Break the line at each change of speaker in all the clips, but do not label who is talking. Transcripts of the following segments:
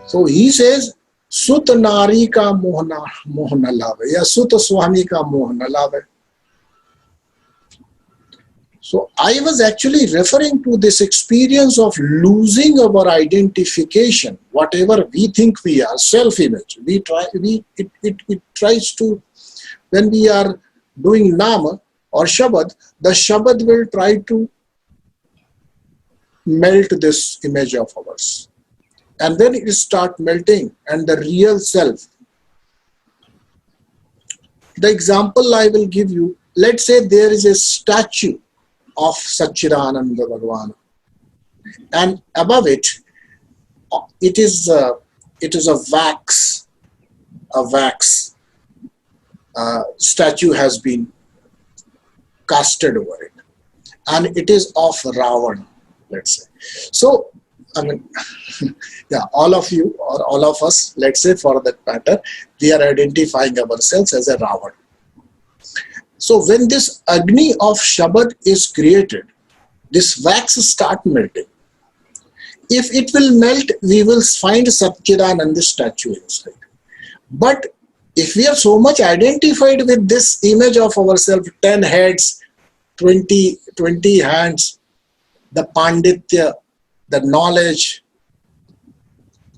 So he says, Sut Nari ka moh na lave, ya Sut Swami ka moh na lave. So I was actually referring to this experience of losing our identification, whatever we think we are, self-image. It tries to, when we are doing Nama or Shabad, the Shabad will try to melt this image of ours. And then it start melting, and the real self. The example I will give you, let's say there is a statue of Satchidananda Bhagavan, and above it, it is a wax statue has been casted over it, and it is of Ravan, let's say. So, I mean, yeah, all of you or all of us, let's say for that matter, we are identifying ourselves as a Ravan. So when this Agni of Shabad is created, this wax start melting. If it will melt, we will find Satchidananda statue inside. But if we are so much identified with this image of ourselves, 10 heads, 20 hands, the Panditya, the knowledge,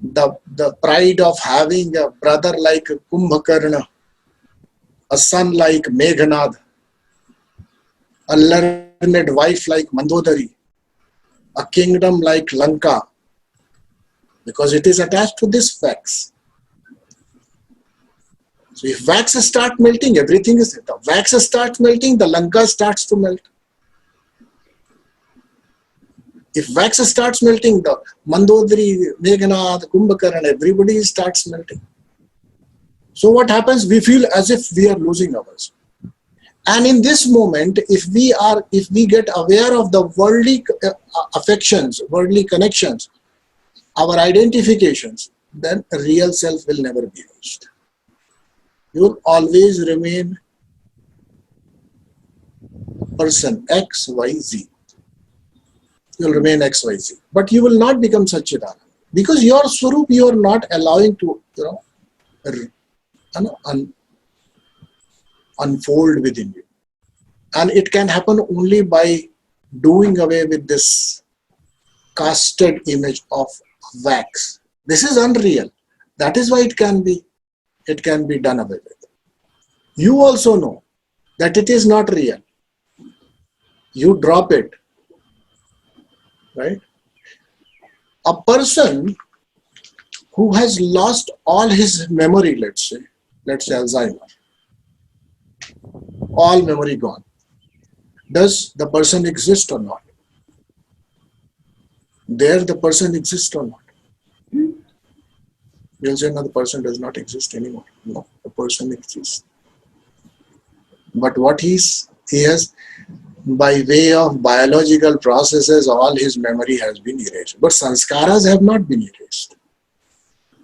the pride of having a brother like Kumbhakarna, a son like Meghanad, a learned wife like Mandodari, a kingdom like Lanka, because it is attached to this wax. So if wax starts melting, everything is, the wax starts melting, the Lanka starts to melt. If wax starts melting, the Mandodari, Meghanad, Kumbhakarna, everybody starts melting. So what happens? We feel as if we are losing ours. And in this moment, if we get aware of the worldly affections, worldly connections, our identifications, then real self will never be reached. You will always remain person X, Y, Z. You will remain X, Y, Z. But you will not become Satchidananda. Because your Swarup you are not allowing to, unfold within you. And it can happen only by doing away with this casted image of wax. This is unreal. That is why it can be done away with. You also know that it is not real. You drop it. Right? A person who has lost all his memory, let's say Alzheimer, all memory gone. Does the person exist or not? There the person exists or not? You'll say, no, the person does not exist anymore. No, the person exists. But what he has, by way of biological processes, all his memory has been erased. But sanskaras have not been erased.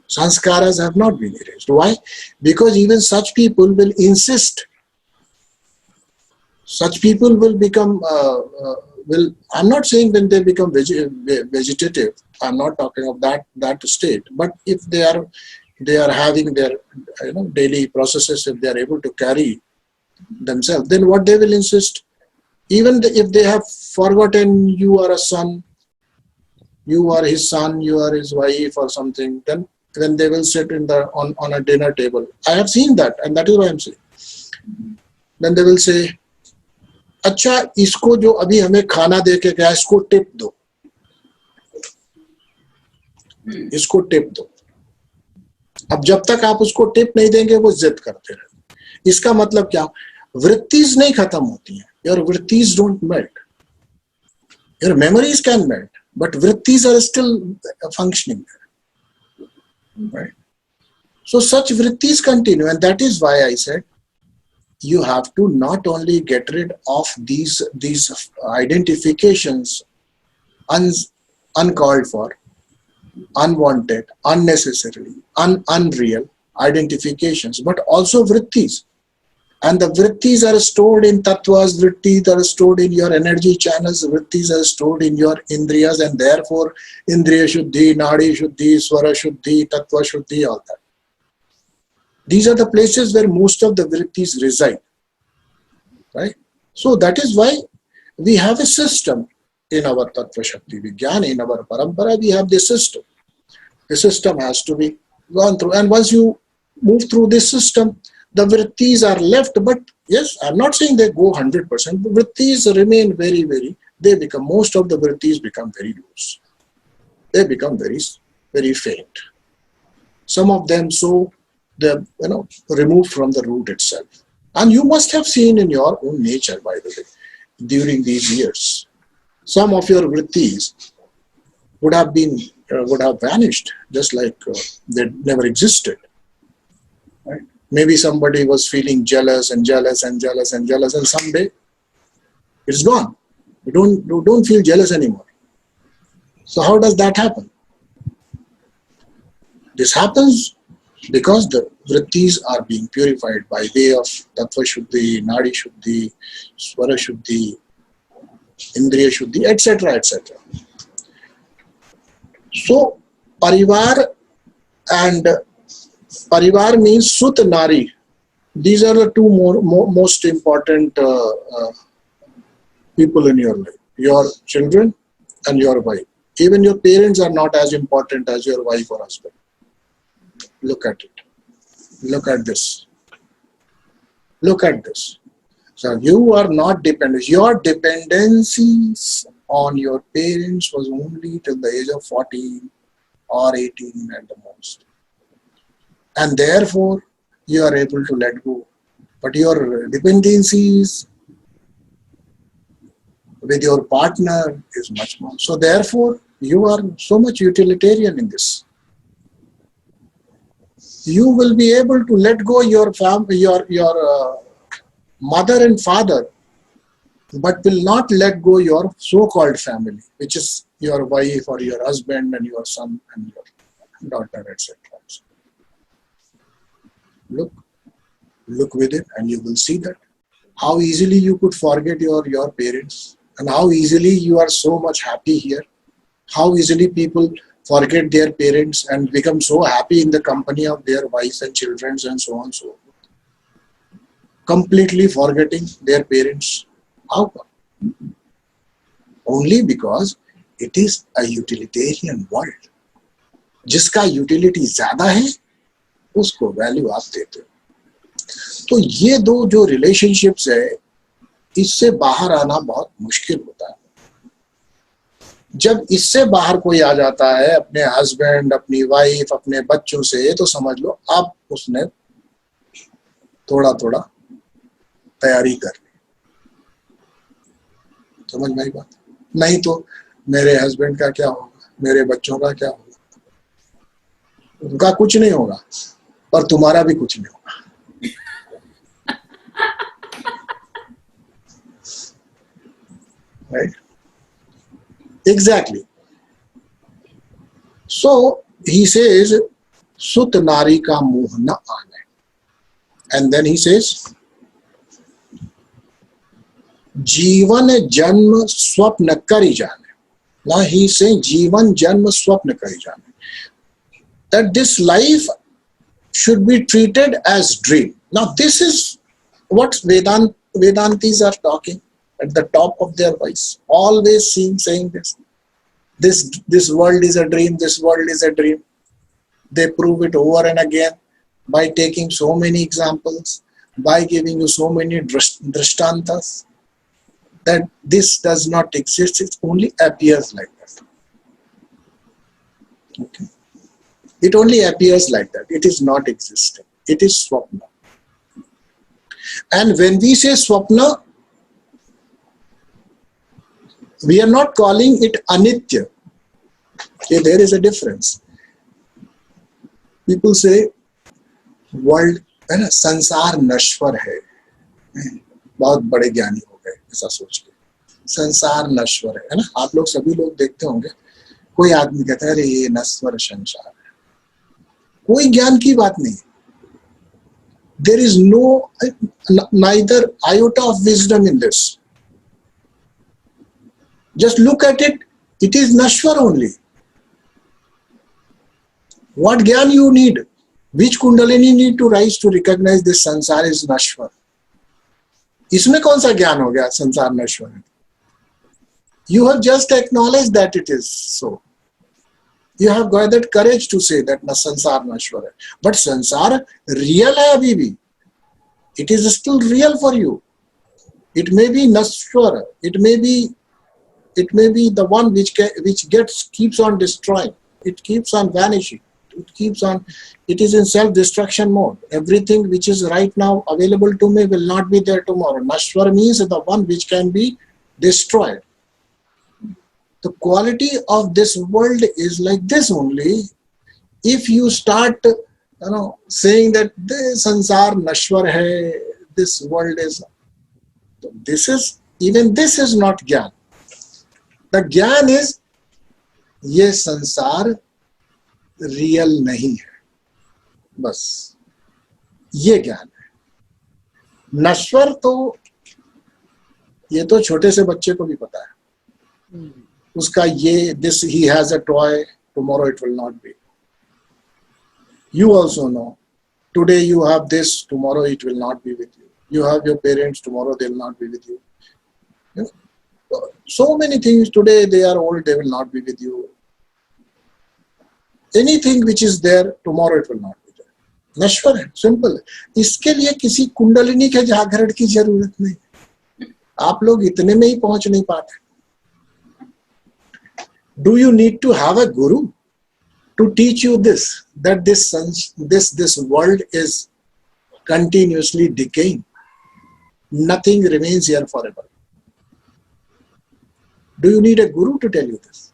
Sanskaras have not been erased. Why? Because even such people will insist. Such people will become, I'm not saying when they become vegetative, I'm not talking of that state, but if they are having their daily processes, if they are able to carry themselves, then what they will insist, even if they have forgotten you are a son, you are his son, you are his wife or something, then when they will sit on a dinner table, I have seen that, and that is why I'm saying, then they will say, अच्छा इसको जो अभी हमें खाना दे के गया इसको tip दो, इसको टिप दो. अब जब तक आप उसको टिप नहीं देंगे वो जिद करते रहते. इसका मतलब क्या? वृत्तिज नहीं खत्म होती हैं. Your vrittis don't melt. Your memories can melt, but vrittis are still functioning there. Right? So such vrittis continue, and that is why I said you have to not only get rid of these identifications, uncalled for, unwanted, unnecessarily, unreal identifications, but also vrittis. And the vrittis are stored in tattvas, vrittis are stored in your energy channels, vrittis are stored in your indriyas, and therefore indriya shuddhi, nadi shuddhi, swara shuddhi, tattva shuddhi, all that. These are the places where most of the vrittis reside, right? So that is why we have a system in our Tattva Shakti Vijnana, in our Parampara, we have this system. The system has to be gone through. And once you move through this system, the vrittis are left. But yes, I'm not saying they go 100%. The vrittis remain they become, most of the vrittis become very loose. They become very, very faint. Some of them they're removed from the root itself. And you must have seen in your own nature, by the way, during these years, some of your vrittis would have vanished, just like they never existed. Right? Maybe somebody was feeling jealous and someday it's gone. You don't feel jealous anymore. So how does that happen? This happens because the vrittis are being purified by way of Tattva Shuddhi, Nadi Shuddhi, Swara Shuddhi, Indriya Shuddhi, etc., etc. So, Parivar means Sut Nari. These are the two most important people in your life. Your children and your wife. Even your parents are not as important as your wife or husband. Look at it. Look at this. Look at this. So you are not dependent. Your dependencies on your parents was only till the age of 14 or 18 at the most. And therefore, you are able to let go. But your dependencies with your partner is much more. So therefore, you are so much utilitarian in this. You will be able to let go your mother and father, but will not let go your so-called family, which is your wife or your husband and your son and your daughter, etc. Look within and you will see that how easily you could forget your parents and how easily you are so much happy here. How easily people forget their parents and become so happy in the company of their wives and children and so on and so forth. Completely forgetting their parents. How come? Only because it is a utilitarian world. जिसका utility ज़्यादा है, उसको value आप देते हो. तो ये दो जो relationships है, इससे बाहर आना बहुत मुश्किल होता है. जब इससे बाहर कोई आ जाता है अपने हस्बैंड, अपनी वाइफ, अपने बच्चों से, तो समझ लो अब उसने थोड़ा तैयारी कर ली. समझ में आई बात? नहीं तो मेरे हस्बैंड का क्या होगा, मेरे बच्चों का क्या होगा? उनका कुछ नहीं होगा और तुम्हारा भी कुछ नहीं होगा. Right? Exactly. So he says, Sut Nari ka moh na aane. And then he says, Jeevan janma swapna kari jane. Now he is saying, Jeevan janma swapna kari jane. That this life should be treated as dream. Now this is what Vedantis are talking at the top of their voice, always saying this. This world is a dream, this world is a dream. They prove it over and again by taking so many examples, by giving you so many drishtantas, that this does not exist, it only appears like that. Okay. It only appears like that, it is not existing, it is swapna. And when we say swapna, we are not calling it anitya. Okay, there is a difference. People say, world, है ना, संसार नश्वर है. बहुत बड़े ज्ञानी हो गए ऐसा सोच के. संसार नश्वर है ना. आप लोग सभी लोग देखते होंगे, कोई आदमी कहता है अरे ये नश्वर संसार है. कोई ज्ञान की बात नहीं. There is neither iota of wisdom in this. Just look at it. It is Nashwar only. What Gyan you need? Which Kundalini need to rise to recognize this Sansar is Nashwar? इसमें कौन सा ज्ञान हो गया संसार नश्वर है? You have just acknowledged that it is so. You have got that courage to say that संसार नश्वर है. But संसार real है अभी भी. It is still real for you. It may be nashwar. It may be the one which keeps on destroying. It keeps on vanishing. It is in self-destruction mode. Everything which is right now available to me will not be there tomorrow. Nashwar means the one which can be destroyed. The quality of this world is like this only. If you start, saying that this sansar nashwar hai, this world is, this is not Gyan. The Gyan is, ये संसार real नहीं है, बस ये ज्ञान है. नश्वर तो ये तो छोटे से बच्चे को भी पता है. उसका ये this he has a toy, tomorrow it will not be. You also know, today you have this, tomorrow it will not be with you. You have your parents, tomorrow they will not be with you. So many things, today they are old, they will not be with you. Anything which is there, tomorrow it will not be there. नश्वर है, simple है. इसके लिए किसी कुंडलिनी के जागरण की जरूरत नहीं. आप लोग इतने में ही पहुंच नहीं पाते. Do you need to have a guru to teach you this, that this world is continuously decaying? Nothing remains here forever. Do you need a guru to tell you this?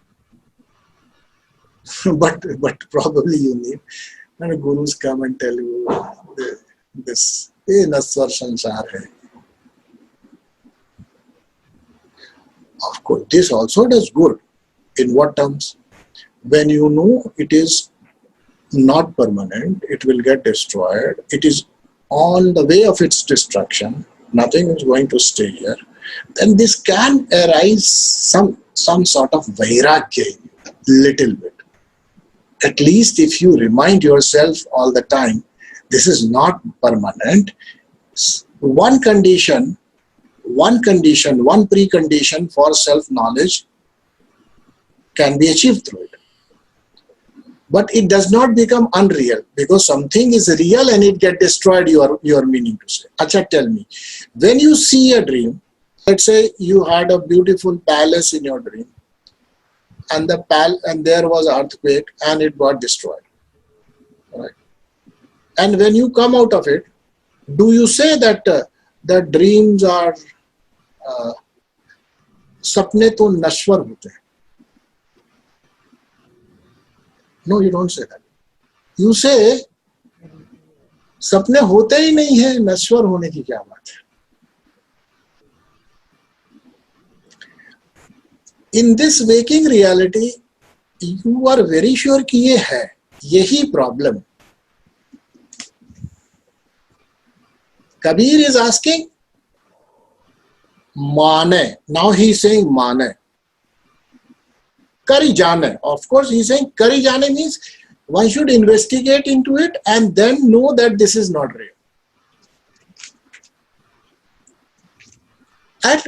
but probably you need, and gurus come and tell you this Nashwar Sansar hai. Of course, this also does good. In what terms? When you know it is not permanent, it will get destroyed, it is on the way of its destruction, nothing is going to stay here, then this can arise some sort of vairagya, little bit. At least if you remind yourself all the time, this is not permanent. One precondition for self-knowledge can be achieved through it. But it does not become unreal, because something is real and it gets destroyed, you are meaning to say. Acha, tell me, when you see a dream, let's say you had a beautiful palace in your dream, and there was an earthquake and it got destroyed. Right? And when you come out of it, do you say that the dreams are sapne to nashwar hote hain? No, you don't say that. You say सपने होते ही नहीं है, नश्वर होने की क्या बात है. In this waking reality, you are very sure कि ये है, यही problem. Kabir is asking, माने. Now he is saying माने. Kari jane. Of course, he is saying kari jane means one should investigate into it and then know that this is not real. And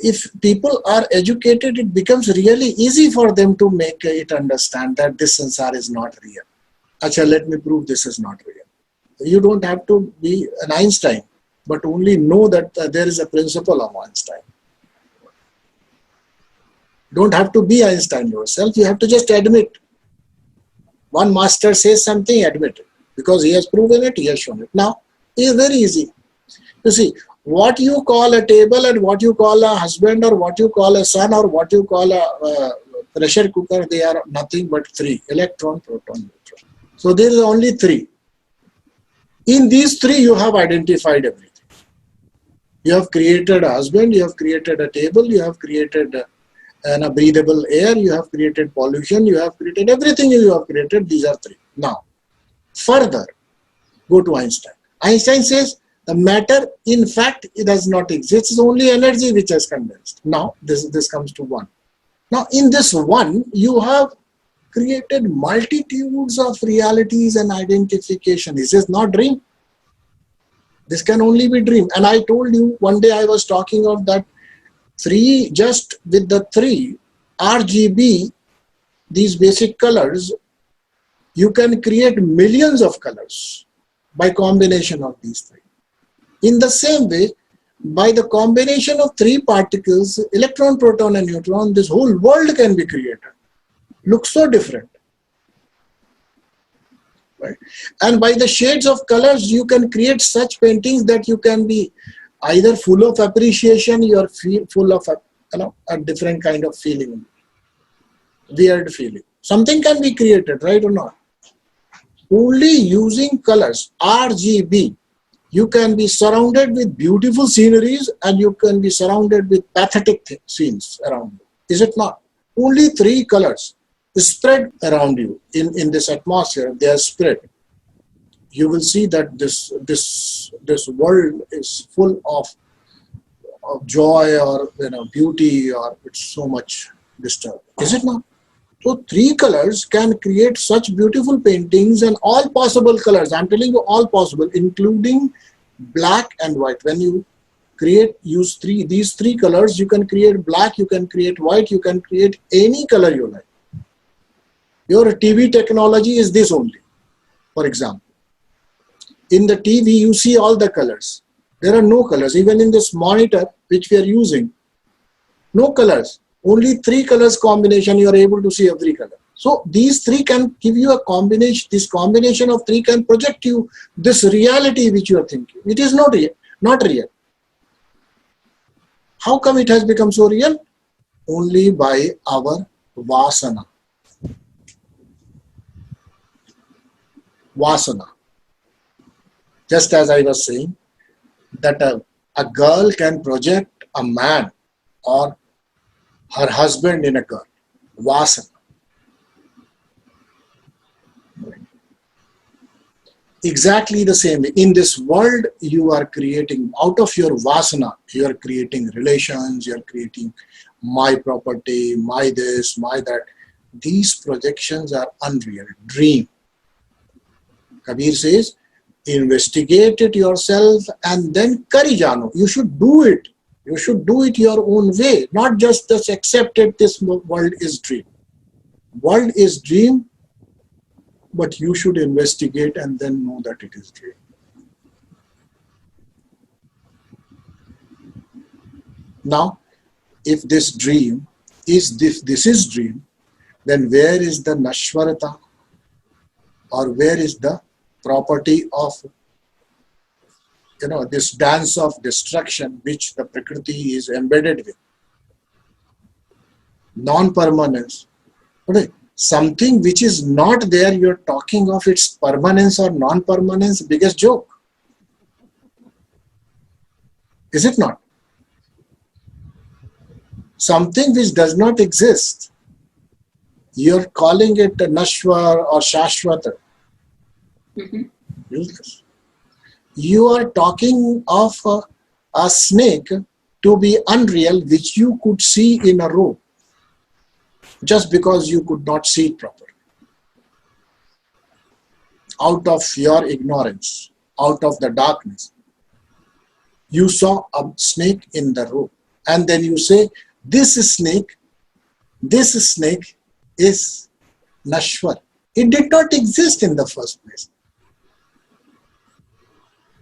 if people are educated, it becomes really easy for them to make it understand that this sansar is not real. Acha, let me prove this is not real. You don't have to be an Einstein, but only know that there is a principle of Einstein. Don't have to be Einstein yourself, you have to just admit. One master says something, admit it. Because he has proven it, he has shown it. Now, it is very easy. You see, what you call a table and what you call a husband or what you call a son or what you call a pressure cooker, they are nothing but three: electron, proton, neutron. So there is only three. In these three, you have identified everything. You have created a husband, you have created a table, you have created a breathable air, you have created pollution, you have created everything you have created. These are three. Now, further, go to Einstein. Einstein says the matter, in fact, it does not exist. It's only energy which has condensed. Now, this comes to one. Now, in this one, you have created multitudes of realities and identification. This is not dream. This can only be dream. And I told you one day I was talking of that just with the three RGB, these basic colors, you can create millions of colors by combination of these three. In the same way, by the combination of three particles, electron, proton and neutron, this whole world can be created. Looks so different. Right? And by the shades of colors, you can create such paintings that you can be either full of appreciation, you are full of a different kind of feeling, weird feeling. Something can be created, right or not? Only using colors, RGB, you can be surrounded with beautiful sceneries and you can be surrounded with pathetic scenes around you. Is it not? Only three colors spread around you in this atmosphere. They are spread. You will see that this world is full of joy or beauty, or it's so much disturbed. Is it not? So three colors can create such beautiful paintings, and all possible colors. I'm telling you, all possible, including black and white. When you use these three colors, you can create black, you can create white, you can create any color you like. Your TV technology is this only. For example, in the TV, you see all the colors. There are no colors. Even in this monitor, which we are using, no colors. Only three colors combination, you are able to see every color. So these three can give you a combination. This combination of three can project you this reality which you are thinking. It is not real. Not real. How come it has become so real? Only by our vasana. Vasana. Just as I was saying, that a girl can project a man or her husband in a girl. Vasana. Exactly the same way. In this world, you are creating, out of your vasana, you are creating relations, you are creating my property, my this, my that. These projections are unreal, dream. Kabir says, investigate it yourself and then kari jano. You should do it. You should do it your own way, not just accept it, this world is dream. World is dream, but you should investigate and then know that it is dream. Now, if this dream is this is dream, then where is the Nashwarata, or where is the property of this dance of destruction which the Prakriti is embedded with? Non-permanence. Okay. Something which is not there, you're talking of its permanence or non-permanence, biggest joke. Is it not? Something which does not exist, you're calling it Nashwar or Shashwata. Useless. You are talking of a snake to be unreal, which you could see in a row, just because you could not see it properly. Out of your ignorance, out of the darkness, you saw a snake in the row. And then you say, this snake is Nashwar. It did not exist in the first place.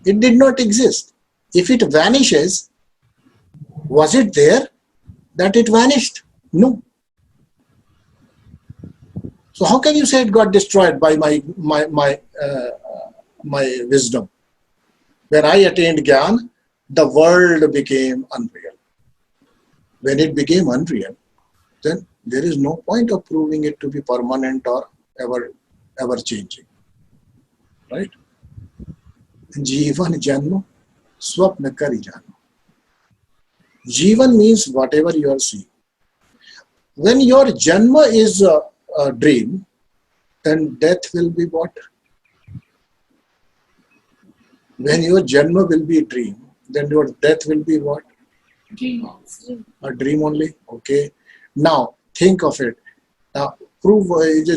It did not exist. If it vanishes, was it there that it vanished? No. So how can you say it got destroyed by my wisdom? When I attained Gyan, the world became unreal. When it became unreal, then there is no point of proving it to be permanent or ever changing. Right? Jivan janmo swapna kari jano. Jivan means whatever you are seeing. When your janma is a dream, then death will be what? When your Janma will be a dream, then your death will be what?
Dream also.
A dream only. Okay. Now think of it. Now prove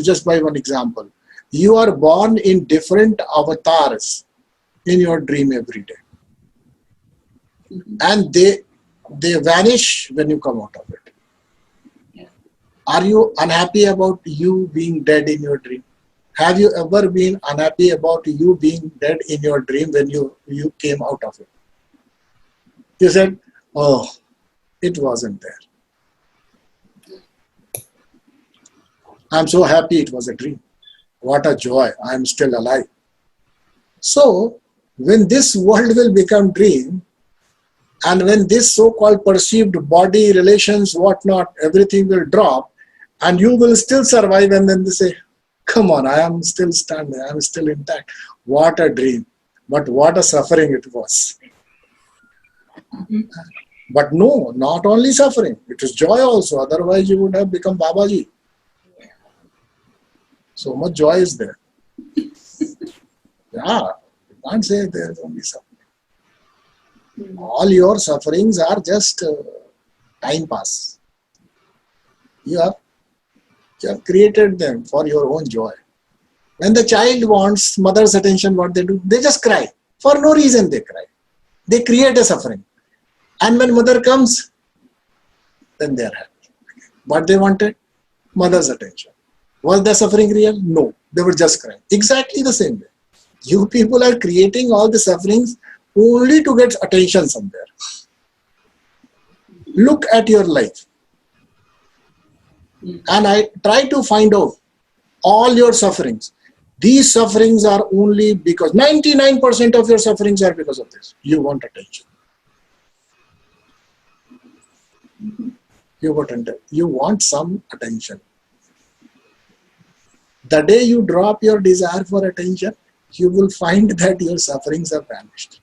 just by one example. You are born in different avatars in your dream every day, and they vanish when you come out of it.
Yeah.
Are you unhappy about you being dead in your dream? Have you ever been unhappy about you being dead in your dream when you came out of it? You said, oh, it wasn't there. I'm so happy it was a dream. What a joy. I'm still alive. So, when this world will become dream, and when this so-called perceived body, relations, whatnot, everything will drop, and you will still survive, and then they say, come on, I am still standing, I am still intact. What a dream. But what a suffering it was. But no, not only suffering, it is joy also. Otherwise, you would have become Babaji. So much joy is there. Yeah, you can't say there is only suffering. All your sufferings are just time pass. You have created them for your own joy. When the child wants mother's attention, what they do? They just cry. For no reason they cry. They create a suffering. And when mother comes, then they are happy. What they wanted? Mother's attention. Was the suffering real? No. They were just crying. Exactly the same way. You people are creating all the sufferings only to get attention somewhere. Look at your life. And I try to find out all your sufferings. These sufferings are only because 99% of your sufferings are because of this. You want attention. You want some attention. The day you drop your desire for attention, you will find that your sufferings have vanished.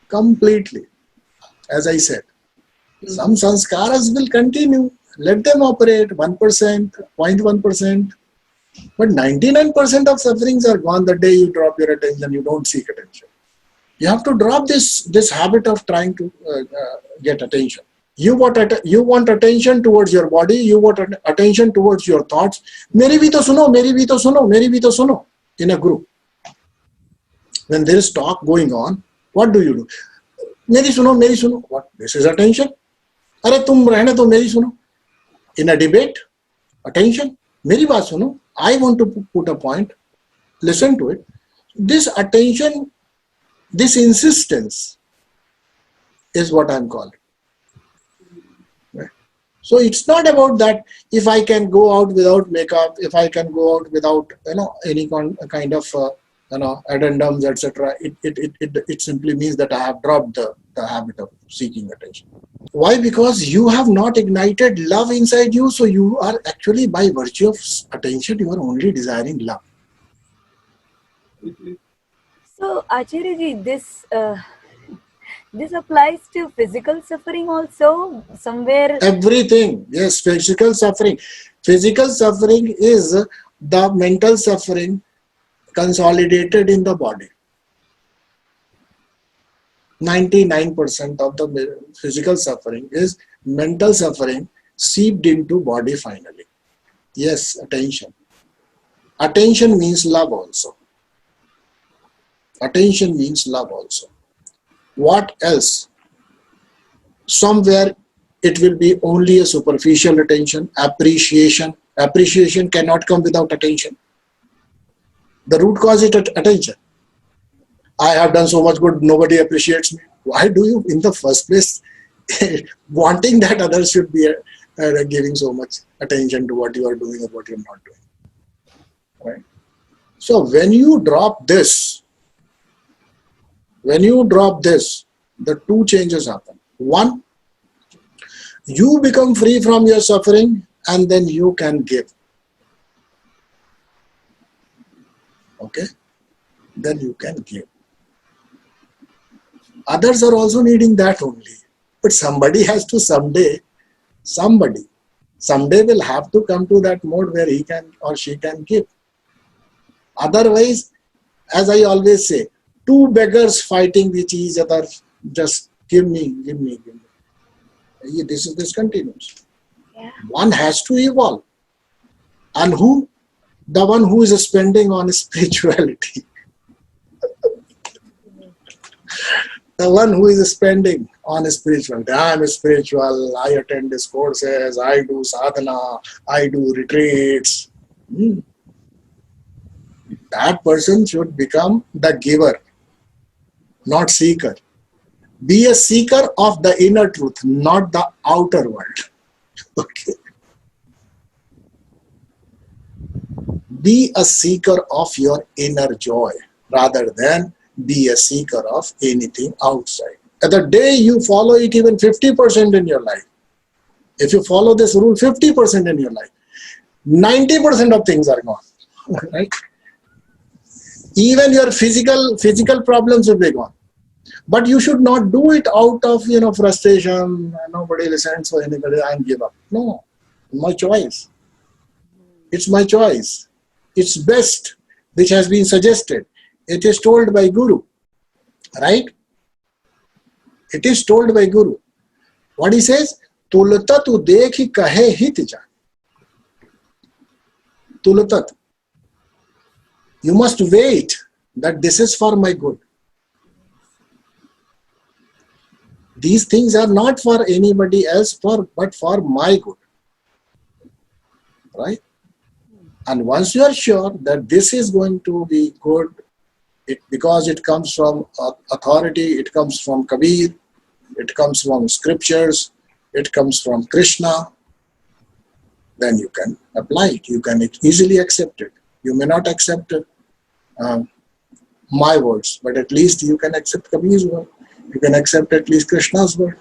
Completely. As I said, some sanskaras will continue. Let them operate 1%, 0.1%. But 99% of sufferings are gone the day you drop your attention, you don't seek attention. You have to drop this habit of trying to get attention. You want attention towards your body, you want attention towards your thoughts. Meri bhi to suno, meri bhi to suno, meri bhi to suno in a group. When there is talk going on, what do? Meri suno. What? This is attention. Arey tum rehne to meri suno. In a debate, attention. Meri baat suno. I want to put a point. Listen to it. This attention, this insistence is what I'm calling. Right? So it's not about that if I can go out without makeup, if I can go out without any kind of addendums, etc. It simply means that I have dropped the habit of seeking attention. Why? Because you have not ignited love inside you, so you are actually, by virtue of attention, you are only desiring love.
So, Acharya ji, this applies to physical suffering also, somewhere.
Everything, yes, physical suffering. Physical suffering is the mental suffering consolidated in the body. 99% of the physical suffering is mental suffering seeped into body finally. Yes, attention. Attention means love also. Attention means love also. What else? Somewhere it will be only a superficial attention, appreciation. Appreciation cannot come without attention. The root cause is attention. I have done so much good, nobody appreciates me. Why do you, in the first place, wanting that others should be giving so much attention to what you are doing or what you are not doing? Right? So when you drop this, the two changes happen. One, you become free from your suffering and then you can give. Okay? Then you can give. Others are also needing that only. But somebody has to someday will have to come to that mode where he can or she can give. Otherwise, as I always say, two beggars fighting with each other, just give me, give me, give me. This continues.
Yeah.
One has to evolve. And who? The one who is spending on spirituality. The one who is spending on spirituality. I am spiritual, I attend these courses, I do sadhana, I do retreats. That person should become the giver, not seeker. Be a seeker of the inner truth, not the outer world. Okay. Be a seeker of your inner joy rather than be a seeker of anything outside. At the day you follow it even 50% in your life, if you follow this rule 50% in your life, 90% of things are gone. Right? Even your physical problems will be gone. But you should not do it out of frustration. Nobody listens to anybody and give up. No, my choice. It's my choice. It's best, which has been suggested. It is told by Guru, right? It is told by Guru. What he says? Tulata tu dekhi kahe hit ja. Tulatat. You must wait that this is for my good. These things are not for anybody else, but for my good. Right? And once you are sure that this is going to be good, because it comes from authority, it comes from Kabir, it comes from scriptures, it comes from Krishna, then you can apply it. You can easily accept it. You may not accept my words, but at least you can accept Kabir's word. You can accept at least Krishna's word.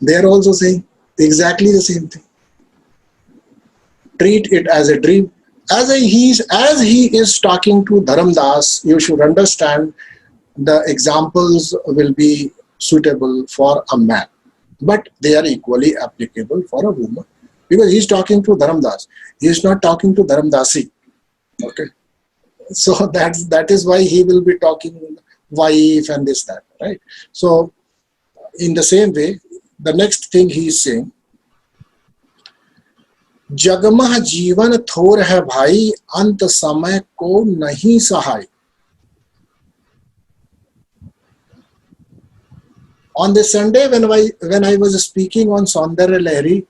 They are also saying exactly the same thing. Treat it as a dream. As he is talking to Dharamdas, you should understand the examples will be suitable for a man, but they are equally applicable for a woman, because he is talking to Dharamdas. He is not talking to Dharamdasi. Okay, so that is why he will be talking wife and this, that, right? So in the same way, the next thing he is saying, जगमह जीवन थोर है भाई, अंत समय को नहीं सहाय. On this Sunday when I was speaking on सौंदर्य लहरी,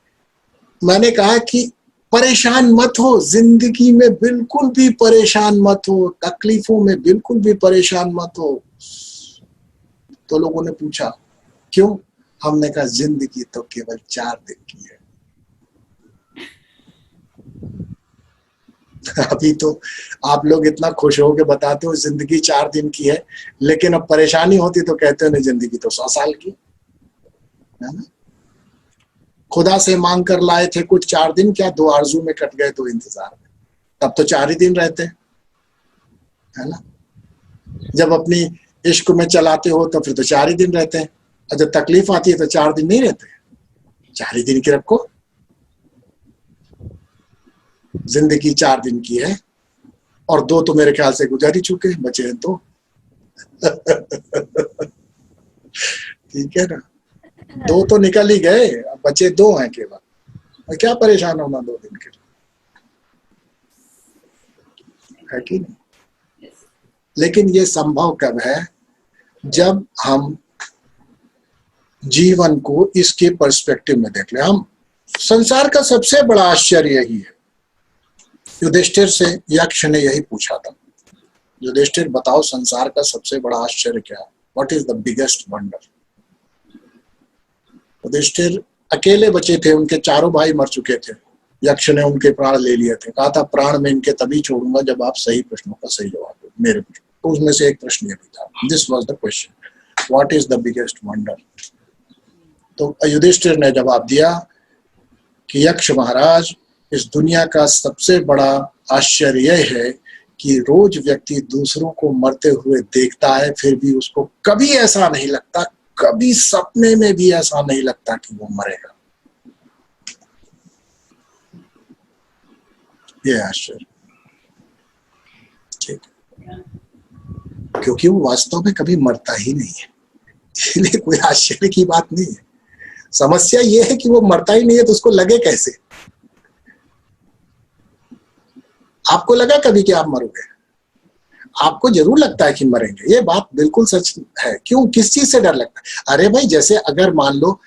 मैंने कहा कि परेशान मत हो, जिंदगी में बिल्कुल भी परेशान मत हो, तकलीफों में बिल्कुल भी परेशान मत हो. तो लोगों ने पूछा क्यों? हमने कहा जिंदगी तो केवल 4 दिन की है. अभी तो आप लोग इतना खुश हो के बताते हो जिंदगी 4 दिन की है, लेकिन अब परेशानी होती तो कहते हो नहीं जिंदगी तो 100 साल की है ना. खुदा से मांग कर लाए थे कुछ 4 दिन, क्या 2 आरजू में कट गए तो इंतजार में. तब तो 4 ही दिन रहते है ना. जब अपनी इश्क में चलाते हो तो फिर तो 4 ही दिन रहते हैं, और जब तकलीफ आती है तो 4 दिन नहीं रहते, 4 ही दिन की रखो. जिंदगी 4 दिन की है, और 2 तो मेरे ख्याल से गुजर ही चुके, बचे हैं 2. ठीक है ना, 2 तो निकल ही गए, अब बचे 2 हैं केवल. और क्या परेशान होना 2 दिन के लिए, है कि नहीं? लेकिन ये संभव कब है? जब हम जीवन को इसके पर्सपेक्टिव में देख ले. हम संसार का सबसे बड़ा आश्चर्य यही है. युधिष्ठिर से यक्ष ने यही पूछा था, युधिष्ठिर बताओ संसार का सबसे बड़ा आश्चर्य क्या है? What is the biggest wonder? Yudhishthir अकेले बचे थे, उनके चारों भाई मर चुके थे, यक्ष ने उनके प्राण ले लिए थे. कहा था प्राण में इनके तभी छोड़ूंगा जब आप सही प्रश्नों का सही जवाब दो मेरे प्रश्न. तो उसमें से एक प्रश्न ये भी था, this was the question, what is the biggest wonder? तो युधिष्ठिर ने जवाब दिया कि यक्ष महाराज, इस दुनिया का सबसे बड़ा आश्चर्य यह है कि रोज व्यक्ति दूसरों को मरते हुए देखता है, फिर भी उसको कभी ऐसा नहीं लगता, कभी सपने में भी ऐसा नहीं लगता कि वो मरेगा. ये आश्चर्य. ठीक, क्योंकि वो वास्तव में कभी मरता ही नहीं है, इसलिए कोई आश्चर्य की बात नहीं है। समस्या ये है कि वो मरता ही नहीं है तो उसको लगे कैसे? आपको लगा कभी कि आप मरोगे? आपको जरूर लगता है कि मरेंगे, ये बात बिल्कुल सच है। क्यों? किस चीज से डर लगता है? अरे भाई, जैसे अगर मान लो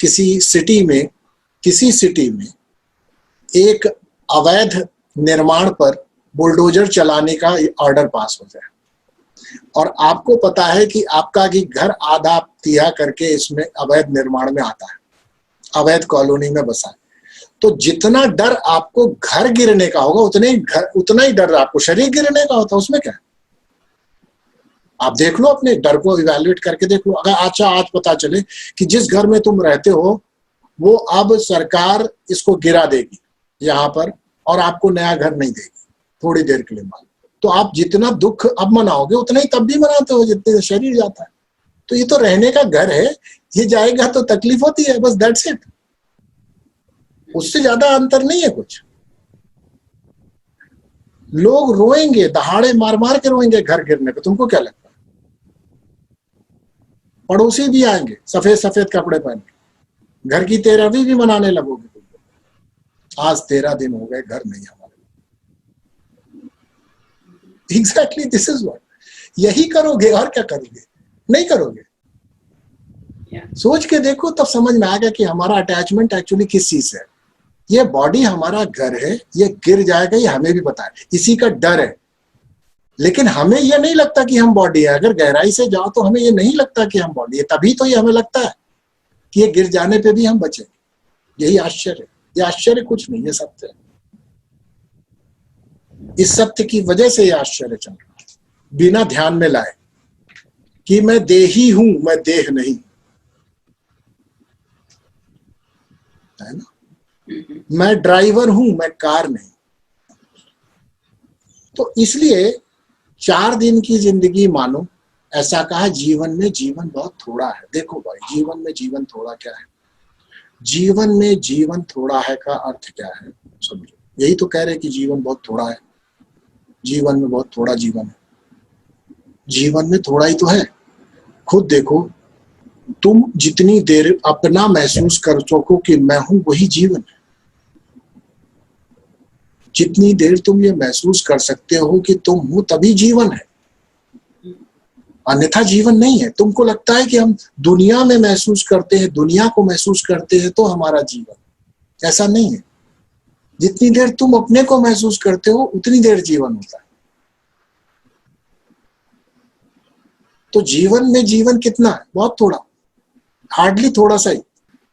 किसी सिटी में एक अवैध निर्माण पर बुलडोजर चलाने का ऑर्डर पास हो जाए और आपको पता है कि आपका कि घर आधा तिया करके इसमें अवैध निर्माण में आता है, अवैध कॉलोनी में बसा है, तो जितना डर आपको घर गिरने का होगा उतना ही डर आपको शरीर गिरने का होता है। उसमें क्या है? आप देख लो, अपने डर को इवैल्यूएट करके देख लो। अगर अच्छा आज पता चले कि जिस घर में तुम रहते हो वो अब सरकार इसको गिरा देगी यहाँ पर और आपको नया घर नहीं देगी थोड़ी देर के लिए मान, तो आप जितना दुख अब मनाओगे उतना ही तब भी मनाते हो जितने शरीर जाता है। तो ये तो रहने का घर है, ये जाएगा तो तकलीफ होती है, बस दैट्स इट। उससे ज्यादा अंतर नहीं है कुछ। लोग रोएंगे, दहाड़े मार मार के रोएंगे घर गिरने पे, तुमको क्या लगता है? पड़ोसी भी आएंगे सफेद सफेद कपड़े पहन के, घर की 13वीं भी मनाने लगोगे तुम। आज 13 दिन हो गए, घर नहीं हमारे। Exactly this is what. यही करोगे और क्या करोगे? नहीं करोगे। सोच के देखो तब समझ में आ गया कि हमारा अटैचमेंट एक्चुअली किस चीज से है। ये बॉडी हमारा घर है, ये गिर जाएगा, ये हमें भी पता है, इसी का डर है। लेकिन हमें ये नहीं लगता कि हम बॉडी है। अगर गहराई से जाओ तो हमें ये नहीं लगता कि हम बॉडी है, तभी तो ये हमें लगता है कि ये गिर जाने पे भी हम बचेंगे। यही आश्चर्य है। ये आश्चर्य कुछ नहीं, ये सत्य है। इस सत्य की वजह से ये आश्चर्य चल रहा है, बिना ध्यान में लाए कि मैं देही हूं, मैं देह नहीं, है ना? मैं ड्राइवर हूं, मैं कार नहीं। तो इसलिए 4 दिन की जिंदगी मानो, ऐसा कहा जीवन में जीवन बहुत थोड़ा है। देखो भाई, जीवन में जीवन थोड़ा क्या है? जीवन में जीवन थोड़ा है का अर्थ क्या है समझो। यही तो कह रहे कि जीवन बहुत थोड़ा है, जीवन में बहुत थोड़ा जीवन है। जीवन में थोड़ा ही तो है। खुद देखो, तुम जितनी देर अपना महसूस कर सको कि मैं हूं, वही जीवन है। जितनी देर तुम ये महसूस कर सकते हो कि तुम हो, तभी जीवन है, अन्यथा जीवन नहीं है। तुमको लगता है कि हम दुनिया में महसूस करते हैं, दुनिया को महसूस करते हैं तो हमारा जीवन, ऐसा नहीं है। जितनी देर तुम अपने को महसूस करते हो उतनी देर जीवन होता है। तो जीवन में जीवन कितना है? बहुत थोड़ा, हार्डली थोड़ा सा ही।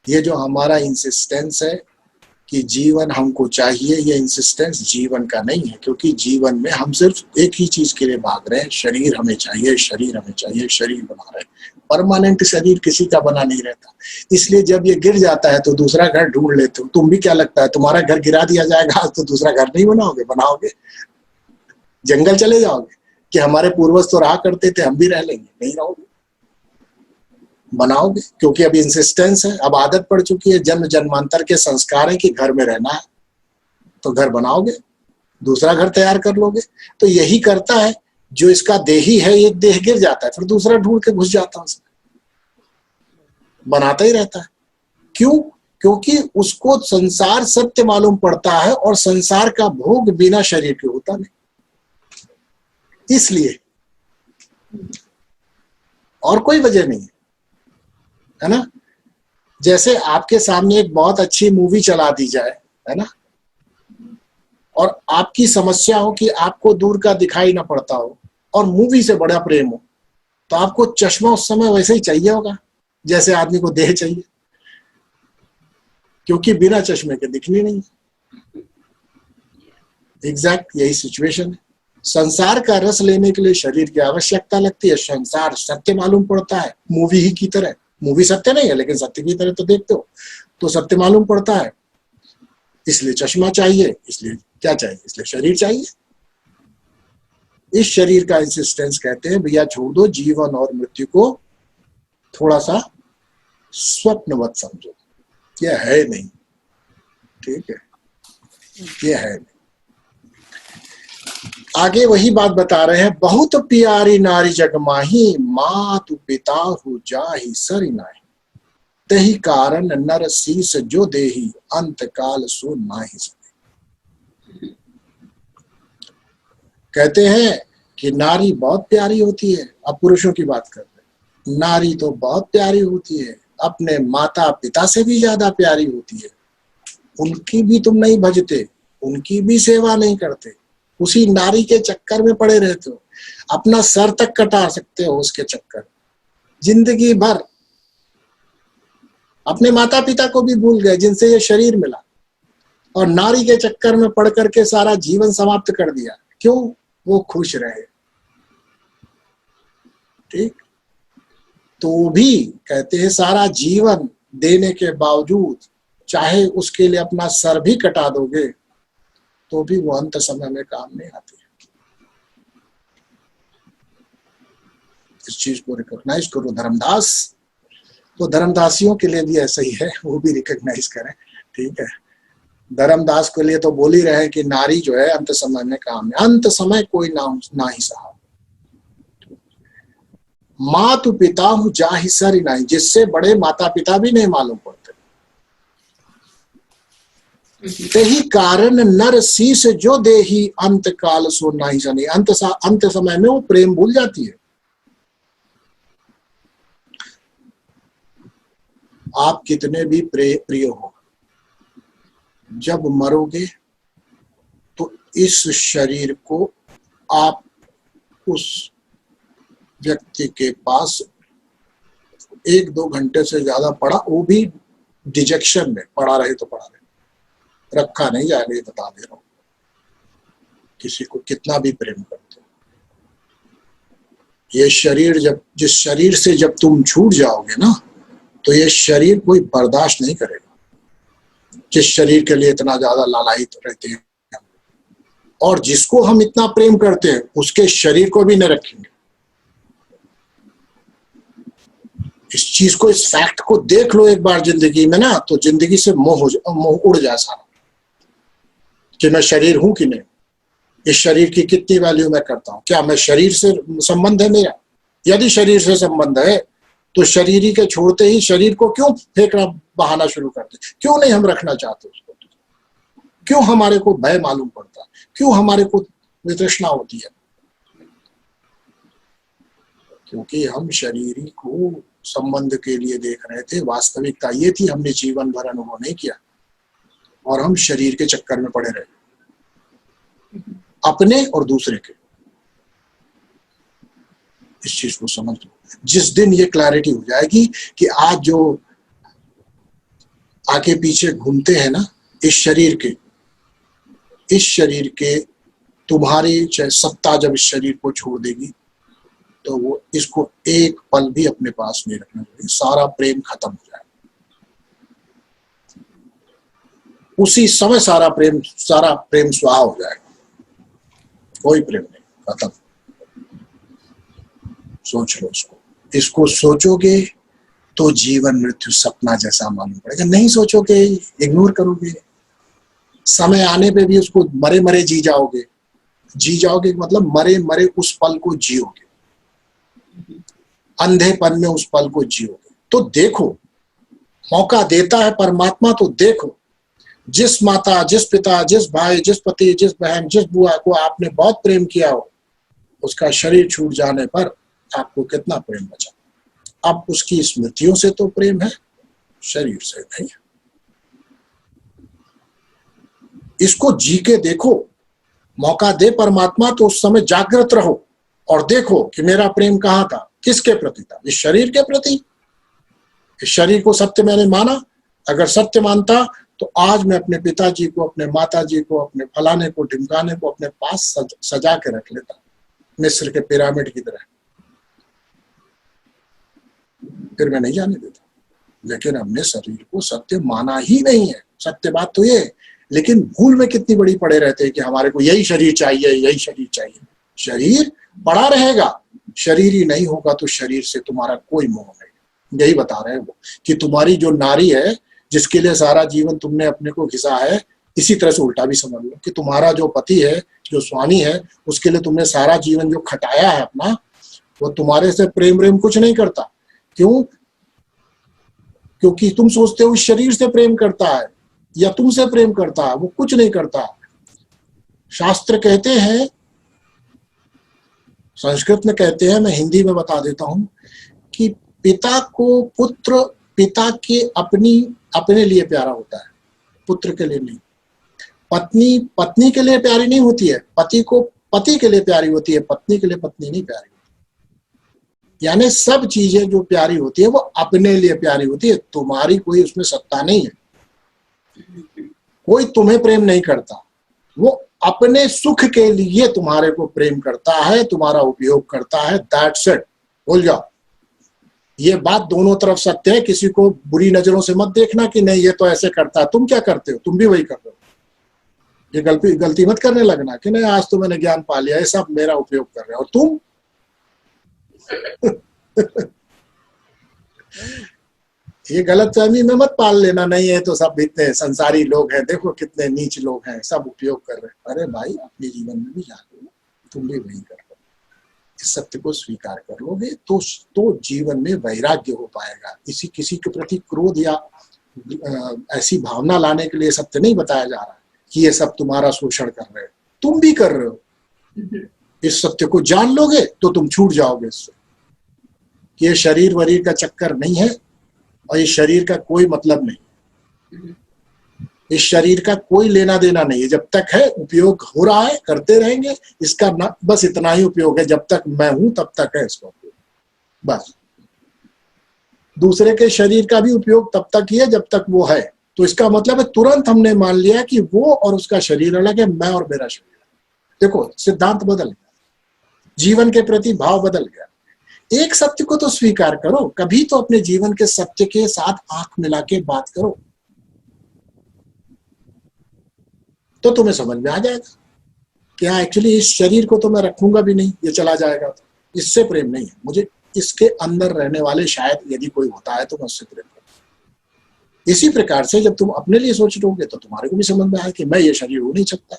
ये जो हमारा इंसिस्टेंस है कि जीवन हमको चाहिए, ये इंसिस्टेंस जीवन का नहीं है, क्योंकि जीवन में हम सिर्फ एक ही चीज के लिए भाग रहे हैं, शरीर हमें चाहिए, शरीर हमें चाहिए, शरीर बना रहे हैं। परमानेंट शरीर किसी का बना नहीं रहता। इसलिए जब ये गिर जाता है तो दूसरा घर ढूंढ लेते हो। तुम भी क्या लगता है तुम्हारा घर गिरा दिया जाएगा आज तो दूसरा घर नहीं बनाओगे? बनाओगे। जंगल चले जाओगे कि हमारे पूर्वज तो रहा करते थे, हम भी रह लेंगे? नहीं रहोगे, बनाओगे। क्योंकि अब इंसिस्टेंस है, अब आदत पड़ चुकी है, जन्म जन्मांतर के संस्कार है कि घर में रहना है, तो घर बनाओगे, दूसरा घर तैयार कर लोगे। तो यही करता है जो इसका देही है, एक देह गिर जाता है फिर दूसरा ढूंढ के घुस जाता है उसमें, बनाता ही रहता है। क्यों? क्योंकि उसको संसार सत्य मालूम पड़ता है और संसार का भोग बिना शरीर के होता नहीं, इसलिए, और कोई वजह नहीं है ना? जैसे आपके सामने एक बहुत अच्छी मूवी चला दी जाए, है ना, और आपकी समस्या हो कि आपको दूर का दिखाई ना पड़ता हो और मूवी से बड़ा प्रेम हो, तो आपको चश्मा उस समय वैसे ही चाहिए होगा जैसे आदमी को देह चाहिए, क्योंकि बिना चश्मे के दिखनी नहीं। एग्जैक्ट यही सिचुएशन है। संसार का रस लेने के लिए शरीर की आवश्यकता लगती है। संसार सत्य मालूम पड़ता है मूवी ही की तरह। मूवी सत्य नहीं है लेकिन सत्य की तरह तो देखते हो, तो सत्य मालूम पड़ता है, इसलिए चश्मा चाहिए। इसलिए क्या चाहिए? इसलिए शरीर चाहिए। इस शरीर का इंसिस्टेंस कहते हैं भैया छोड़ दो, जीवन और मृत्यु को थोड़ा सा स्वप्नवत समझो, यह है नहीं, ठीक है, यह है नहीं। आगे वही बात बता रहे हैं, बहुत प्यारी नारी जग माही, मातु पिता हो जाहि सरि नाही, तही कारण नर शीस जो देही, अंत काल सो नाही सके। कहते हैं कि नारी बहुत प्यारी होती है। अब पुरुषों की बात करते हैं, नारी तो बहुत प्यारी होती है, अपने माता पिता से भी ज्यादा प्यारी होती है। उनकी भी तुम नहीं भजते, उनकी भी सेवा नहीं करते, उसी नारी के चक्कर में पड़े रहते हो, अपना सर तक कटा सकते हो उसके चक्कर, जिंदगी भर अपने माता पिता को भी भूल गए जिनसे ये शरीर मिला, और नारी के चक्कर में पड़ करके सारा जीवन समाप्त कर दिया। क्यों? वो खुश रहे। ठीक, तो भी कहते हैं सारा जीवन देने के बावजूद चाहे उसके लिए अपना सर भी कटा दोगे तो भी वो अंत समय में काम नहीं आती है। इस चीज को रिकॉग्नाइज करो धर्मदास। तो धर्मदासियों के लिए भी ऐसा ही है, वो भी रिकॉग्नाइज करें। ठीक है, धर्मदास के लिए तो बोल ही रहे हैं कि नारी जो है अंत समय में काम है। अंत समय कोई ना ही सहा। मातु पिता हूं जाहि सरि नाही, जिससे बड़े माता पिता भी नहीं मालूम पड़ते। यही कारण नर शीस जो देही, अंत काल सो नाही सनी। अंत समय में वो प्रेम भूल जाती है। आप कितने भी प्रिय हो, जब मरोगे तो इस शरीर को आप उस व्यक्ति के पास 1-2 घंटे से ज्यादा पड़ा, वो भी डिजेक्शन में पड़ा रहे तो पड़ा रहे, रखा नहीं जाएगा। ये बता दे रहा हूं, किसी को कितना भी प्रेम करते हो, ये शरीर जिस शरीर से जब तुम छूट जाओगे ना, तो ये शरीर कोई बर्दाश्त नहीं करेगा। जिस शरीर के लिए इतना ज्यादा लालायित रहते हैं, और जिसको हम इतना प्रेम करते हैं, उसके शरीर को भी नहीं रखेंगे। इस चीज को, इस फैक्ट को देख लो एक बार जिंदगी में ना, तो जिंदगी से मोह उड़ जाए सारा, कि मैं शरीर हूं कि नहीं, इस शरीर की कितनी वैल्यू मैं करता हूं, क्या मैं शरीर से संबंध है मेरा? यदि शरीर से संबंध है तो शरीर के छोड़ते ही शरीर को क्यों फेंकना बहाना शुरू करते? क्यों नहीं हम रखना चाहते उसको? क्यों हमारे को भय मालूम पड़ता है? क्यों हमारे को वितृष्णा होती है? क्योंकि हम शरीर को संबंध के लिए देख रहे थे। वास्तविकता ये थी, हमने जीवन भर अनुभव नहीं किया और हम शरीर के चक्कर में पड़े रहे, अपने और दूसरे के। इस चीज को समझ लो। जिस दिन ये क्लैरिटी हो जाएगी कि आज जो आगे पीछे घूमते हैं ना इस शरीर के तुम्हारी सत्ता जब इस शरीर को छोड़ देगी, तो वो इसको एक पल भी अपने पास नहीं रखना चाहिए। सारा प्रेम खत्म हो जाएगा उसी समय, सारा प्रेम स्वाहा हो जाएगा, कोई प्रेम नहीं, खत्म। सोच लो इसको सोचोगे तो जीवन मृत्यु सपना जैसा मालूम पड़ेगा। नहीं सोचोगे, इग्नोर करोगे, समय आने पे भी उसको मरे मरे जी जाओगे मतलब मरे मरे उस पल को जियोगे, अंधेपन में उस पल को जियोगे। तो देखो, मौका देता है परमात्मा, तो देखो, जिस माता, जिस पिता, जिस भाई, जिस पति, जिस बहन, जिस बुआ को आपने बहुत प्रेम किया हो, उसका शरीर छूट जाने पर आपको कितना प्रेम बचा? अब उसकी स्मृतियों से तो प्रेम है, शरीर से नहीं। इसको जी के देखो, मौका दे परमात्मा तो उस समय जागृत रहो और देखो कि मेरा प्रेम कहाँ था, किसके प्रति था? इस शरीर के प्रति। इस शरीर को सत्य मैंने माना, अगर सत्य मानता तो आज मैं अपने पिताजी को, अपने माताजी को, अपने फलाने को, ढिमकाने को अपने पास सजा के रख लेता, मिस्र के पिरामिड की तरह। फिर मैं नहीं जाने देता। लेकिन हमने शरीर को सत्य माना ही नहीं है। सत्य बात तो ये, लेकिन भूल में कितनी बड़ी पड़े रहते हैं कि हमारे को यही शरीर चाहिए, यही शरीर चाहिए। शरीर पड़ा रहेगा, शरीर ही नहीं होगा तो शरीर से तुम्हारा कोई मोह नहीं। यही बता रहे हैं वो कि तुम्हारी जो नारी है, जिसके लिए सारा जीवन तुमने अपने को घिसा है, इसी तरह से उल्टा भी समझ लो कि तुम्हारा जो पति है, जो स्वामी है, उसके लिए तुमने सारा जीवन जो खटाया है अपना, वो तुम्हारे से प्रेम कुछ नहीं करता। क्यों? क्योंकि तुम सोचते हो इस शरीर से प्रेम करता है या तुमसे प्रेम करता है, वो कुछ नहीं करता। शास्त्र कहते हैं, संस्कृत में कहते हैं, मैं हिंदी में बता देता हूं कि पिता को पुत्र पिता के अपने लिए प्यारा होता है, पुत्र के लिए नहीं। पत्नी पत्नी के लिए प्यारी नहीं होती है, पति को पति के लिए प्यारी होती है, पत्नी के लिए पत्नी नहीं प्यारी होती। यानी सब चीजें जो प्यारी होती है वो अपने लिए प्यारी होती है, तुम्हारी कोई उसमें सत्ता नहीं है। कोई तुम्हें प्रेम नहीं करता, वो अपने सुख के लिए तुम्हारे को प्रेम करता है, तुम्हारा उपयोग करता है। That's it. बोल जाओ, ये बात दोनों तरफ सत्य है। किसी को बुरी नजरों से मत देखना कि नहीं ये तो ऐसे करता है, तुम क्या करते हो, तुम भी वही कर रहे हो। ये गलती मत करने लगना कि नहीं आज तो मैंने ज्ञान पा लिया, ये सब मेरा उपयोग कर रहे हो और तुम ये गलत फहमी में मत पाल लेना, नहीं है तो सब इतने संसारी लोग हैं, देखो कितने नीच लोग हैं, सब उपयोग कर रहे हैं। अरे भाई, अपने जीवन में भी जानो, तुम भी वही कर लो। इस सत्य को स्वीकार कर लोगे तो जीवन में वैराग्य हो पाएगा। किसी के प्रति क्रोध या ऐसी भावना लाने के लिए सत्य नहीं बताया जा रहा कि ये सब तुम्हारा शोषण कर रहे हैं, तुम भी कर रहे हो। इस सत्य को जान लोगे तो तुम छूट जाओगे इससे कि ये शरीर वरीर का चक्कर नहीं है और इस शरीर का कोई मतलब नहीं, इस शरीर का कोई लेना देना नहीं है। जब तक है उपयोग हो रहा है, करते रहेंगे, इसका ना बस इतना ही उपयोग है। जब तक मैं हूं तब तक है इसका उपयोग, बस। दूसरे के शरीर का भी उपयोग तब तक ही है जब तक वो है। तो इसका मतलब है तुरंत हमने मान लिया कि वो और उसका शरीर अलग है, मैं और मेरा शरीर। देखो, सिद्धांत बदल गया, जीवन के प्रति भाव बदल गया। एक सत्य को तो स्वीकार करो, कभी तो अपने जीवन के सत्य के साथ आंख मिला के बात करो, तो तुम्हें समझ में आ जाएगा कि हाँ एक्चुअली इस शरीर को तो मैं रखूंगा भी नहीं, ये चला जाएगा, तो इससे प्रेम नहीं है मुझे। इसके अंदर रहने वाले शायद यदि कोई होता है तो मैं उससे प्रेम करूं। इसी प्रकार से जब तुम अपने लिए सोच लोगे तो तुम्हारे को भी समझ में आए कि मैं ये शरीर हो नहीं सकता,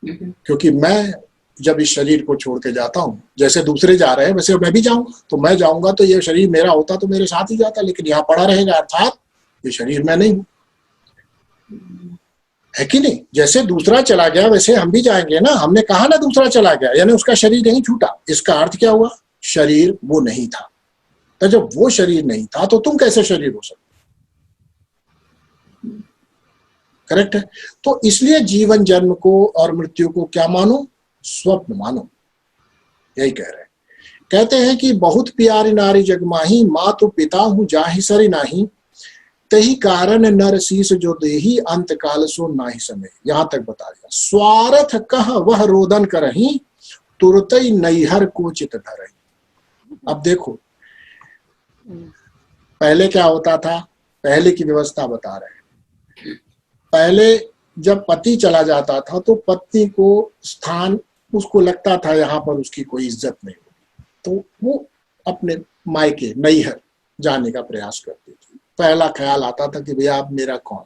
क्योंकि मैं जब इस शरीर को छोड़ के जाता हूं, जैसे दूसरे जा रहे हैं वैसे मैं भी जाऊंगा। तो मैं जाऊंगा तो ये शरीर मेरा होता तो मेरे साथ ही जाता, लेकिन यहाँ पड़ा रहेगा, अर्थात ये शरीर मैं नहीं हूं, है कि नहीं। जैसे दूसरा चला गया वैसे हम भी जाएंगे ना। हमने कहा ना दूसरा चला गया, यानी उसका शरीर नहीं छूटा। इसका अर्थ क्या हुआ? शरीर वो नहीं था। तो जब वो शरीर नहीं था तो तुम कैसे शरीर हो सकते? करेक्ट है। तो इसलिए जीवन जन्म को और मृत्यु को क्या मानो? स्वप्न मानो। यही कह रहे हैं। कहते हैं कि बहुत प्यारी नारी जगमाही, माँ तो पिता हूं जाहि सरी नाही, तही कारण नर शीस जो देही, अंत काल सो नाही समय। यहां तक बता दिया। स्वार्थ कह वह रोदन करही, तुरतई नैहर को चित धरही। अब देखो पहले क्या होता था, पहले की व्यवस्था बता रहे हैं। पहले जब पति चला जाता था तो पत्नी को स्थान, उसको लगता था यहाँ पर उसकी कोई इज्जत नहीं होगी, तो वो अपने मायके नैहर जाने का प्रयास करती थी। पहला ख्याल आता था कि भैया अब मेरा कौन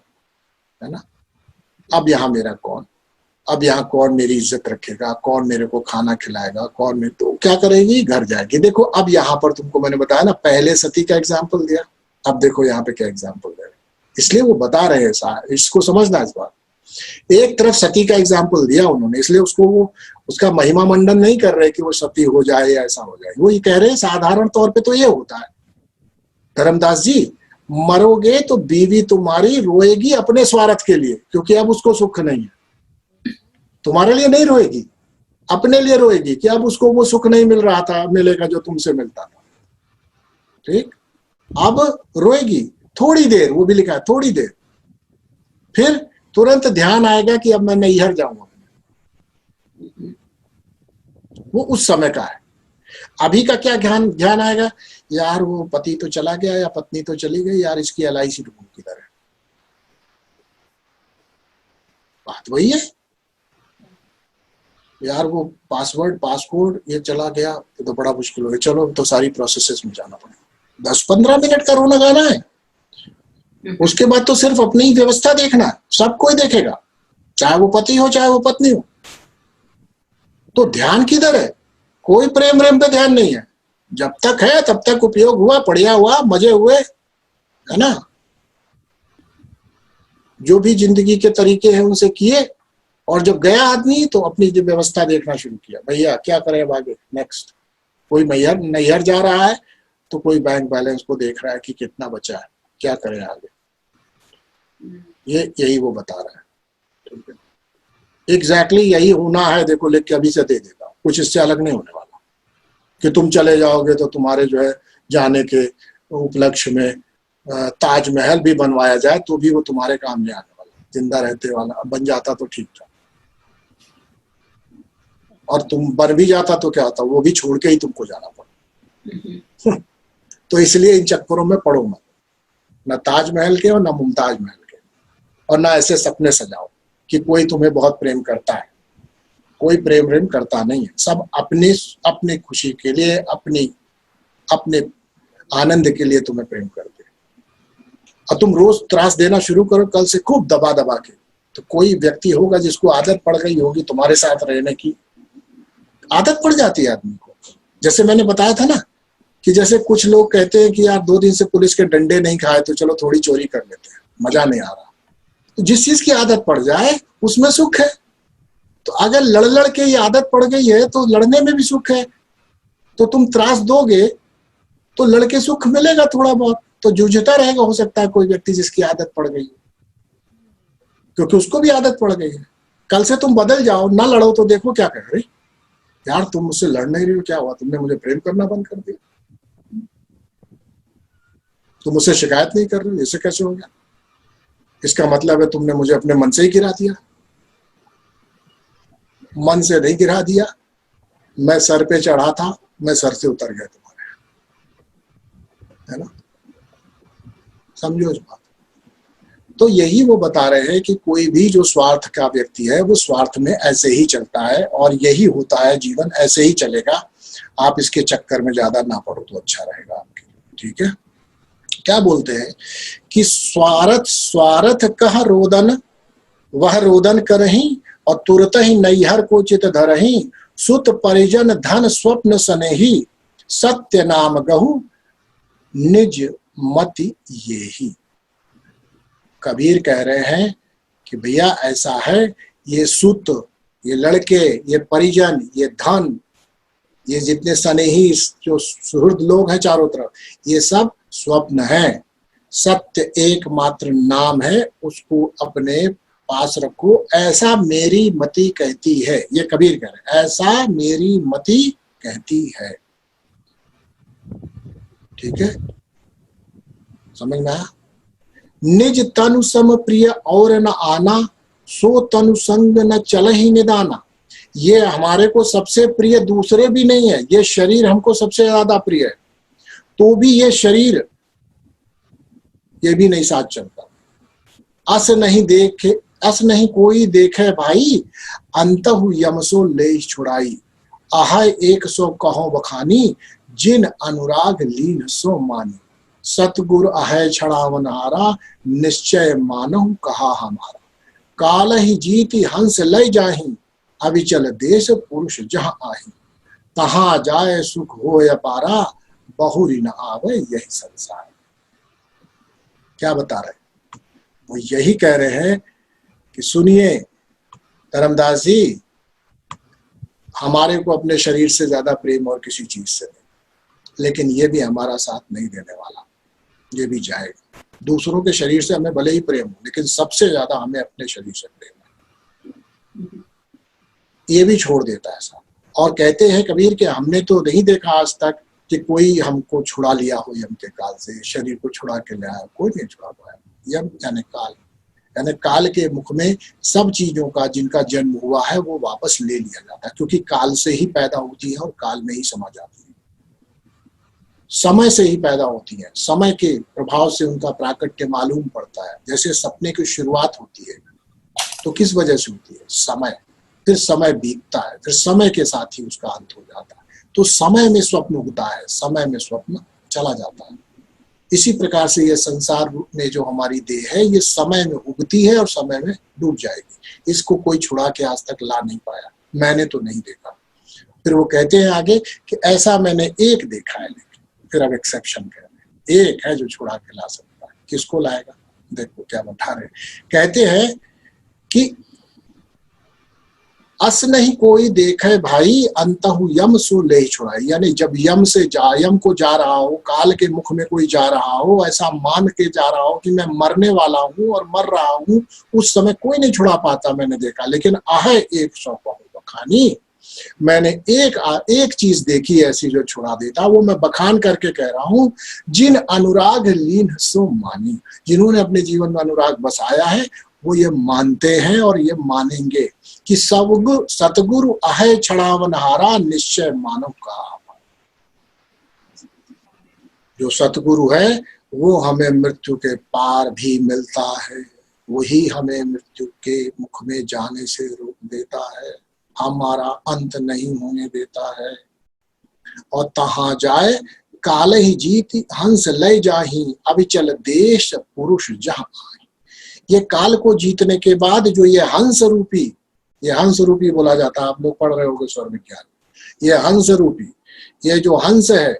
है ना, अब यहाँ मेरा कौन, अब यहाँ कौन मेरी इज्जत रखेगा, कौन मेरे को खाना खिलाएगा, कौन मेरे, तो क्या करेगी? घर जाएगी। देखो अब यहाँ पर तुमको मैंने बताया ना, पहले सती का एग्जाम्पल दिया, अब देखो यहाँ पे क्या एग्जाम्पल दे रहे। इसलिए वो बता रहे हैं, इसको समझना इस बात। एक तरफ सती का एग्जाम्पल दिया उन्होंने, इसलिए उसको वो उसका महिमा मंडन नहीं कर रहे कि वो सती हो जाए या ऐसा हो जाए। वो ये कह रहे हैं साधारण तौर पे तो ये होता है धर्मदास जी, मरोगे तो बीवी तुम्हारी रोएगी अपने स्वार्थ के लिए, क्योंकि अब उसको सुख नहीं है। तुम्हारे लिए नहीं रोएगी, अपने लिए रोएगी कि अब उसको वो सुख नहीं मिल रहा था, मिलेगा जो तुमसे मिलता था। ठीक, अब रोएगी थोड़ी देर, वो भी लिखा है थोड़ी देर, फिर तुरंत ध्यान आएगा कि अब मैं नैहर जाऊंगा। वो उस समय का है। अभी का क्या ध्यान आएगा? यार वो पति तो चला गया या पत्नी तो चली गई, यार इसकी LIC डूब किधर है। बात वही है यार, वो पासवर्ड ये चला गया तो बड़ा मुश्किल हो गया, चलो तो सारी प्रोसेसेस में जाना पड़ेगा। 10-15 मिनट का रोना गाना है, उसके बाद तो सिर्फ अपनी ही व्यवस्था देखना है, सब कोई देखेगा, चाहे वो पति हो चाहे वो पत्नी हो। तो ध्यान किधर है? कोई प्रेम प्रेम पे ध्यान नहीं है। जब तक है तब तक उपयोग हुआ, बढ़िया हुआ, मजे हुए, है ना। जो भी जिंदगी के तरीके हैं उनसे किए, और जब गया आदमी तो अपनी जो व्यवस्था देखना शुरू किया, भैया क्या करें अब आगे, नेक्स्ट। कोई नैहर जा रहा है तो कोई बैंक बैलेंस को देख रहा है कि कितना बचा है, क्या करें आगे। यही वो बता रहा है, ठीक है। एग्जैक्टली यही होना है, देखो लिख के अभी से दे देगा, कुछ इससे अलग नहीं होने वाला। कि तुम चले जाओगे तो तुम्हारे जो है जाने के उपलक्ष्य में ताजमहल भी बनवाया जाए तो भी वो तुम्हारे काम नहीं आने वाला, जिंदा रहते वाला बन जाता तो ठीक था। और तुम बन भी जाता तो क्या होता, वो भी छोड़ के ही तुमको जाना पड़ा। तो इसलिए इन चक्करों में पड़ो मत, न ताजमहल के और न मुमताज महल के, और न ऐसे सपने सजाओ कि कोई तुम्हें बहुत प्रेम करता है। कोई प्रेम करता नहीं है, सब अपनी खुशी के लिए, अपने आनंद के लिए तुम्हें प्रेम करते हैं। और तुम रोज त्रास देना शुरू करो कल से, खूब दबा दबा के, तो कोई व्यक्ति होगा जिसको आदत पड़ गई होगी तुम्हारे साथ रहने की। आदत पड़ जाती है आदमी को। जैसे मैंने बताया था ना कि जैसे कुछ लोग कहते हैं कि यार 2 दिन से पुलिस के डंडे नहीं खाए तो चलो थोड़ी चोरी कर लेते हैं, मजा नहीं आ रहा। तो जिस चीज की आदत पड़ जाए उसमें सुख है। तो अगर लड़ के ये आदत पड़ गई है तो लड़ने में भी सुख है। तो तुम त्रास दोगे तो लड़के सुख मिलेगा थोड़ा बहुत, तो जूझता रहेगा हो सकता है कोई व्यक्ति जिसकी आदत पड़ गई, क्योंकि उसको भी आदत पड़ गई है। कल से तुम बदल जाओ, ना लड़ो तो देखो क्या कह रही, यार तुम मुझसे लड़ नहीं रही हो, क्या हुआ, तुमने मुझे प्रेम करना बंद कर दिया, तुम मुझसे शिकायत नहीं कर रही हो, ऐसे कैसे हो गया? इसका मतलब है तुमने मुझे अपने मन से ही गिरा दिया। मन से नहीं गिरा दिया, मैं सर पे चढ़ा था, मैं सर से उतर गया तुम्हारे, है ना। समझो इस बात। तो यही वो बता रहे हैं कि कोई भी जो स्वार्थ का व्यक्ति है वो स्वार्थ में ऐसे ही चलता है, और यही होता है, जीवन ऐसे ही चलेगा। आप इसके चक्कर में ज्यादा ना पड़ो तो अच्छा रहेगा आपके लिए, ठीक है। क्या बोलते हैं कि स्वार्थ कह रोदन, वह रोदन करही, और तुरत ही नैहर को चित धरही, सुत परिजन धन स्वप्न सनेही, सत्य नाम गहु निज मति येही। कबीर कह रहे हैं कि भैया ऐसा है, ये सुत, ये लड़के, ये परिजन, ये धन, ये जितने सनेही जो सुहृद लोग हैं चारों तरफ, ये सब स्वप्न है। सत्य एकमात्र नाम है, उसको अपने पास रखो, ऐसा मेरी मति कहती है। ये कबीर कह रहे हैं, ऐसा मेरी मति कहती है, ठीक है, समझ में आया। निज तनु सम प्रिय और न आना, सो तनु संग न चल ही निदाना। ये हमारे को सबसे प्रिय दूसरे भी नहीं है, ये शरीर हमको सबसे ज्यादा प्रिय है, तो भी ये शरीर ये भी नहीं साथ चलता। अस नहीं कोई देखे भाई, अंतहु यमसो ले छुड़ाई। आहाय 100 कहो बखानी, जिन अनुराग लीन सो मानी। सतगुरु अहै छड़ावन हारा, निश्चय मानहु कहा हमारा। काल ही जीती हंस लय जाही, अविचल देश पुरुष जहाँ आही। तहाँ जाए सुख होय अपारा, बहुरी न आवे यही संसार। क्या बता रहे? वो यही कह रहे हैं कि सुनिए धर्मदास जी, हमारे को अपने शरीर से ज्यादा प्रेम और किसी चीज से नहीं, लेकिन ये भी हमारा साथ नहीं देने वाला, ये भी जाएगा। दूसरों के शरीर से हमें भले ही प्रेम हो, लेकिन सबसे ज्यादा हमें अपने शरीर से प्रेम है, ये भी छोड़ देता है साथ। और कहते हैं कबीर के, हमने तो नहीं देखा आज तक कि कोई हमको छुड़ा लिया हो यम के काल से, शरीर को छुड़ा के ले आया, कोई नहीं छुड़ा पाया। यम यानी काल, यानी काल के मुख में सब चीजों का जिनका जन्म हुआ है वो वापस ले लिया जाता है, क्योंकि काल से ही पैदा होती है और काल में ही समा जाती है, समय से ही पैदा होती है। समय के प्रभाव से उनका प्राकट्य मालूम पड़ता है। जैसे सपने की शुरुआत होती है तो किस वजह से होती है? समय। फिर समय बीतता है, फिर समय के साथ ही उसका अंत हो जाता है। तो समय में स्वप्न होता है, समय में स्वप्न चला जाता है। इसी प्रकार से ये संसार में जो हमारी देह है ये समय में उगती है और समय में डूब जाएगी। इसको कोई छुड़ा के आज तक ला नहीं पाया, मैंने तो नहीं देखा। फिर वो कहते हैं आगे कि ऐसा मैंने एक देखा है, लेकिन फिर अब एक्सेप्शन कह रहे हैं, एक है जो छुड़ा के ला सकता है। किसको लाएगा? देखो क्या बता रहे, कहते हैं कि अस नहीं कोई देखे भाई अंतहु यम सो ले छुड़ाई। यानी जब यम को जा रहा हो, काल के मुख में कोई जा रहा हो, ऐसा मान के जा रहा हो कि मैं मरने वाला हूं और मर रहा हूं, उस समय कोई नहीं छुड़ा पाता, मैंने देखा। लेकिन आहे एक सौ बखानी, मैंने एक चीज देखी ऐसी जो छुड़ा देता, वो मैं बखान करके कह रहा हूं। जिन अनुराग लीन सो मानी, जिन्होंने अपने जीवन में अनुराग बसाया है वो ये मानते हैं और ये मानेंगे कि सतगुरु आहे छड़ावनहारा निश्चय मानव का। जो सतगुरु है वो हमें मृत्यु के पार भी मिलता है, वही हमें मृत्यु के मुख में जाने से रोक देता है, हमारा अंत नहीं होने देता है। और तहां जाए काल ही जीत हंस ले जाही, अविचल देश पुरुष जहां। ये काल को जीतने के बाद जो ये हंस रूपी बोला जाता है, आप लोग पढ़ रहे होंगे स्वर विज्ञान, ये हंस रूपी, ये जो हंस है,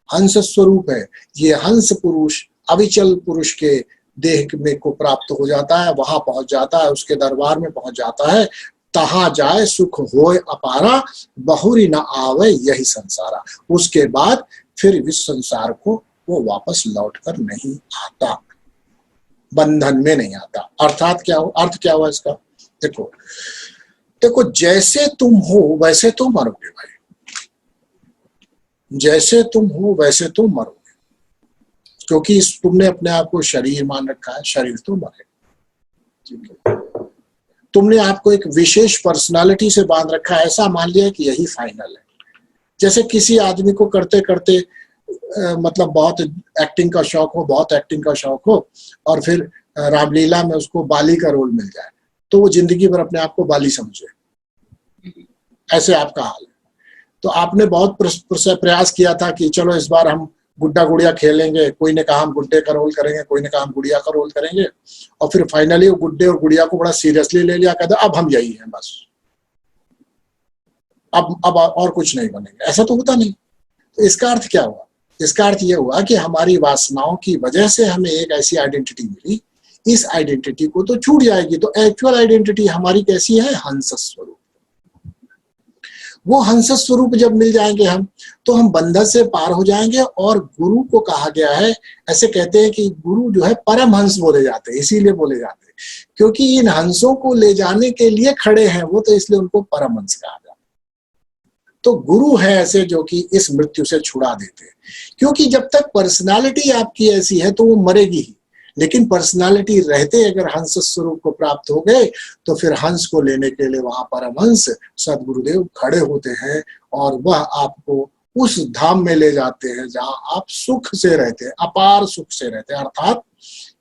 हंस स्वरूप है, ये हंस पुरुष अविचल पुरुष के देह में को प्राप्त हो जाता है, वहां पहुंच जाता है, उसके दरबार में पहुंच जाता है। तहां जाए सुख होए अपारा, बहुरी न आवे यही संसारा। उसके बाद फिर इस संसार को वो वापस लौट कर नहीं आता, बंधन में नहीं आता। अर्थात क्या हो, अर्थ क्या हुआ इसका? देखो जैसे तुम हो वैसे तो मरोगे भाई, जैसे तुम हो वैसे तो मरोगे, क्योंकि तुमने अपने आप को शरीर मान रखा है, शरीर तो मरेगा, ठीक है। तुमने आपको एक विशेष पर्सनालिटी से बांध रखा है, ऐसा मान लिया कि यही फाइनल है। जैसे किसी आदमी को करते करते मतलब बहुत एक्टिंग का शौक हो, और फिर रामलीला में उसको बाली का रोल मिल जाए, तो वो जिंदगी भर अपने आप को बाली समझे, ऐसे आपका हाल है। तो आपने बहुत प्रयास किया था कि चलो इस बार हम गुड्डा गुड़िया खेलेंगे, कोई ने कहा हम गुड्डे का रोल करेंगे, कोई ने कहा हम गुड़िया का रोल करेंगे, और फिर फाइनली वो गुड्डे और गुड़िया को बड़ा सीरियसली ले लिया, कहते अब हम यही हैं बस, अब और कुछ नहीं बनेंगे। ऐसा तो होता नहीं। तो इसका अर्थ क्या हुआ? इसका अर्थ यह हुआ कि हमारी वासनाओं की वजह से हमें एक ऐसी आइडेंटिटी मिली, इस आइडेंटिटी को तो छूट जाएगी। तो एक्चुअल आइडेंटिटी हमारी कैसी है? हंस स्वरूप। वो हंस स्वरूप जब मिल जाएंगे हम, तो हम बंधन से पार हो जाएंगे। और गुरु को कहा गया है, ऐसे कहते हैं कि गुरु जो है परम हंस बोले जाते हैं, इसीलिए बोले जाते हैं क्योंकि इन हंसों को ले जाने के लिए खड़े हैं वो, तो इसलिए उनको परम हंस कहा जाता है। तो गुरु है ऐसे जो कि इस मृत्यु से छुड़ा देते हैं, क्योंकि जब तक पर्सनालिटी आपकी ऐसी है तो वो मरेगी ही, लेकिन पर्सनालिटी रहते अगर हंस स्वरूप को प्राप्त हो गए तो फिर हंस को लेने के लिए वहां परमहंस सदगुरुदेव खड़े होते हैं और वह आपको उस धाम में ले जाते हैं जहां आप सुख से रहते हैं, अपार सुख से रहते हैं, अर्थात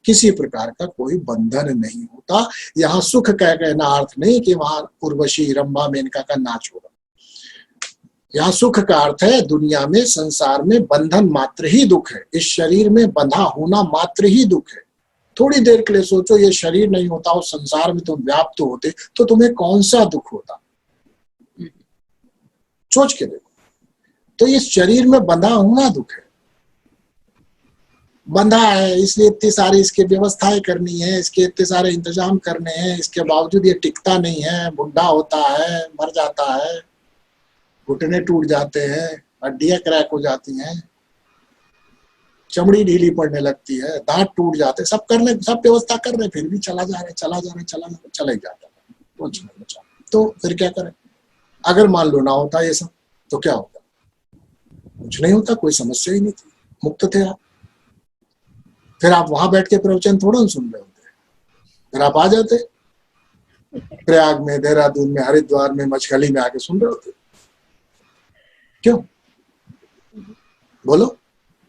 किसी प्रकार का कोई बंधन नहीं होता। यहाँ सुख कह कहना अर्थ नहीं कि वहां उर्वशी रंभा मेनका का नाच होगा। यहाँ सुख का अर्थ है दुनिया में, संसार में बंधन मात्र ही दुख है, इस शरीर में बंधा होना मात्र ही दुख है। थोड़ी देर के लिए सोचो, ये शरीर नहीं होता और संसार में तुम व्याप्त होते तो तुम्हें कौन सा दुख होता? सोच के देखो। तो इस शरीर में बंधा होना दुख है, बंधा है इसलिए इतनी सारी इसकी व्यवस्थाएं करनी है, इसके इतने सारे इंतजाम करने हैं, इसके बावजूद ये टिकता नहीं है, बुढ़ा होता है, मर जाता है, घुटने टूट जाते हैं, हड्डियां क्रैक हो जाती हैं, चमड़ी ढीली पड़ने लगती है, दांत टूट जाते, सब व्यवस्था कर रहे, फिर भी चला जा रहे, चला ही जाता है, कुछ नहीं बचा। तो फिर क्या करें? अगर मान लो ना होता ये सब तो क्या होता? कुछ नहीं होता, कोई समस्या ही नहीं थी, मुक्त थे आप। फिर आप वहां बैठ के प्रवचन थोड़ा सुन रहे होते, फिर आप आ जाते प्रयाग में, देहरादून में, हरिद्वार में, मछली में आके सुन रहे होते। क्यों? बोलो,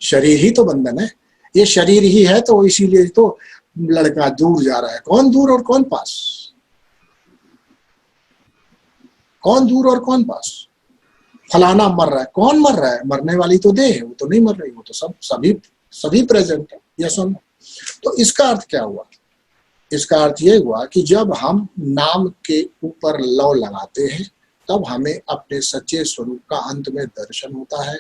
शरीर ही तो बंधन है, ये शरीर ही है, तो इसीलिए तो लड़का दूर जा रहा है। कौन दूर और कौन पास? कौन दूर और कौन पास? फलाना मर रहा है, कौन मर रहा है? मरने वाली तो देह है, वो तो नहीं मर रही, वो तो सभी सभी प्रेजेंट है, यस और नो। तो इसका अर्थ क्या हुआ? इसका अर्थ ये हुआ कि जब हम नाम के ऊपर लव लगाते हैं तब हमें अपने सच्चे स्वरूप का अंत में दर्शन होता है।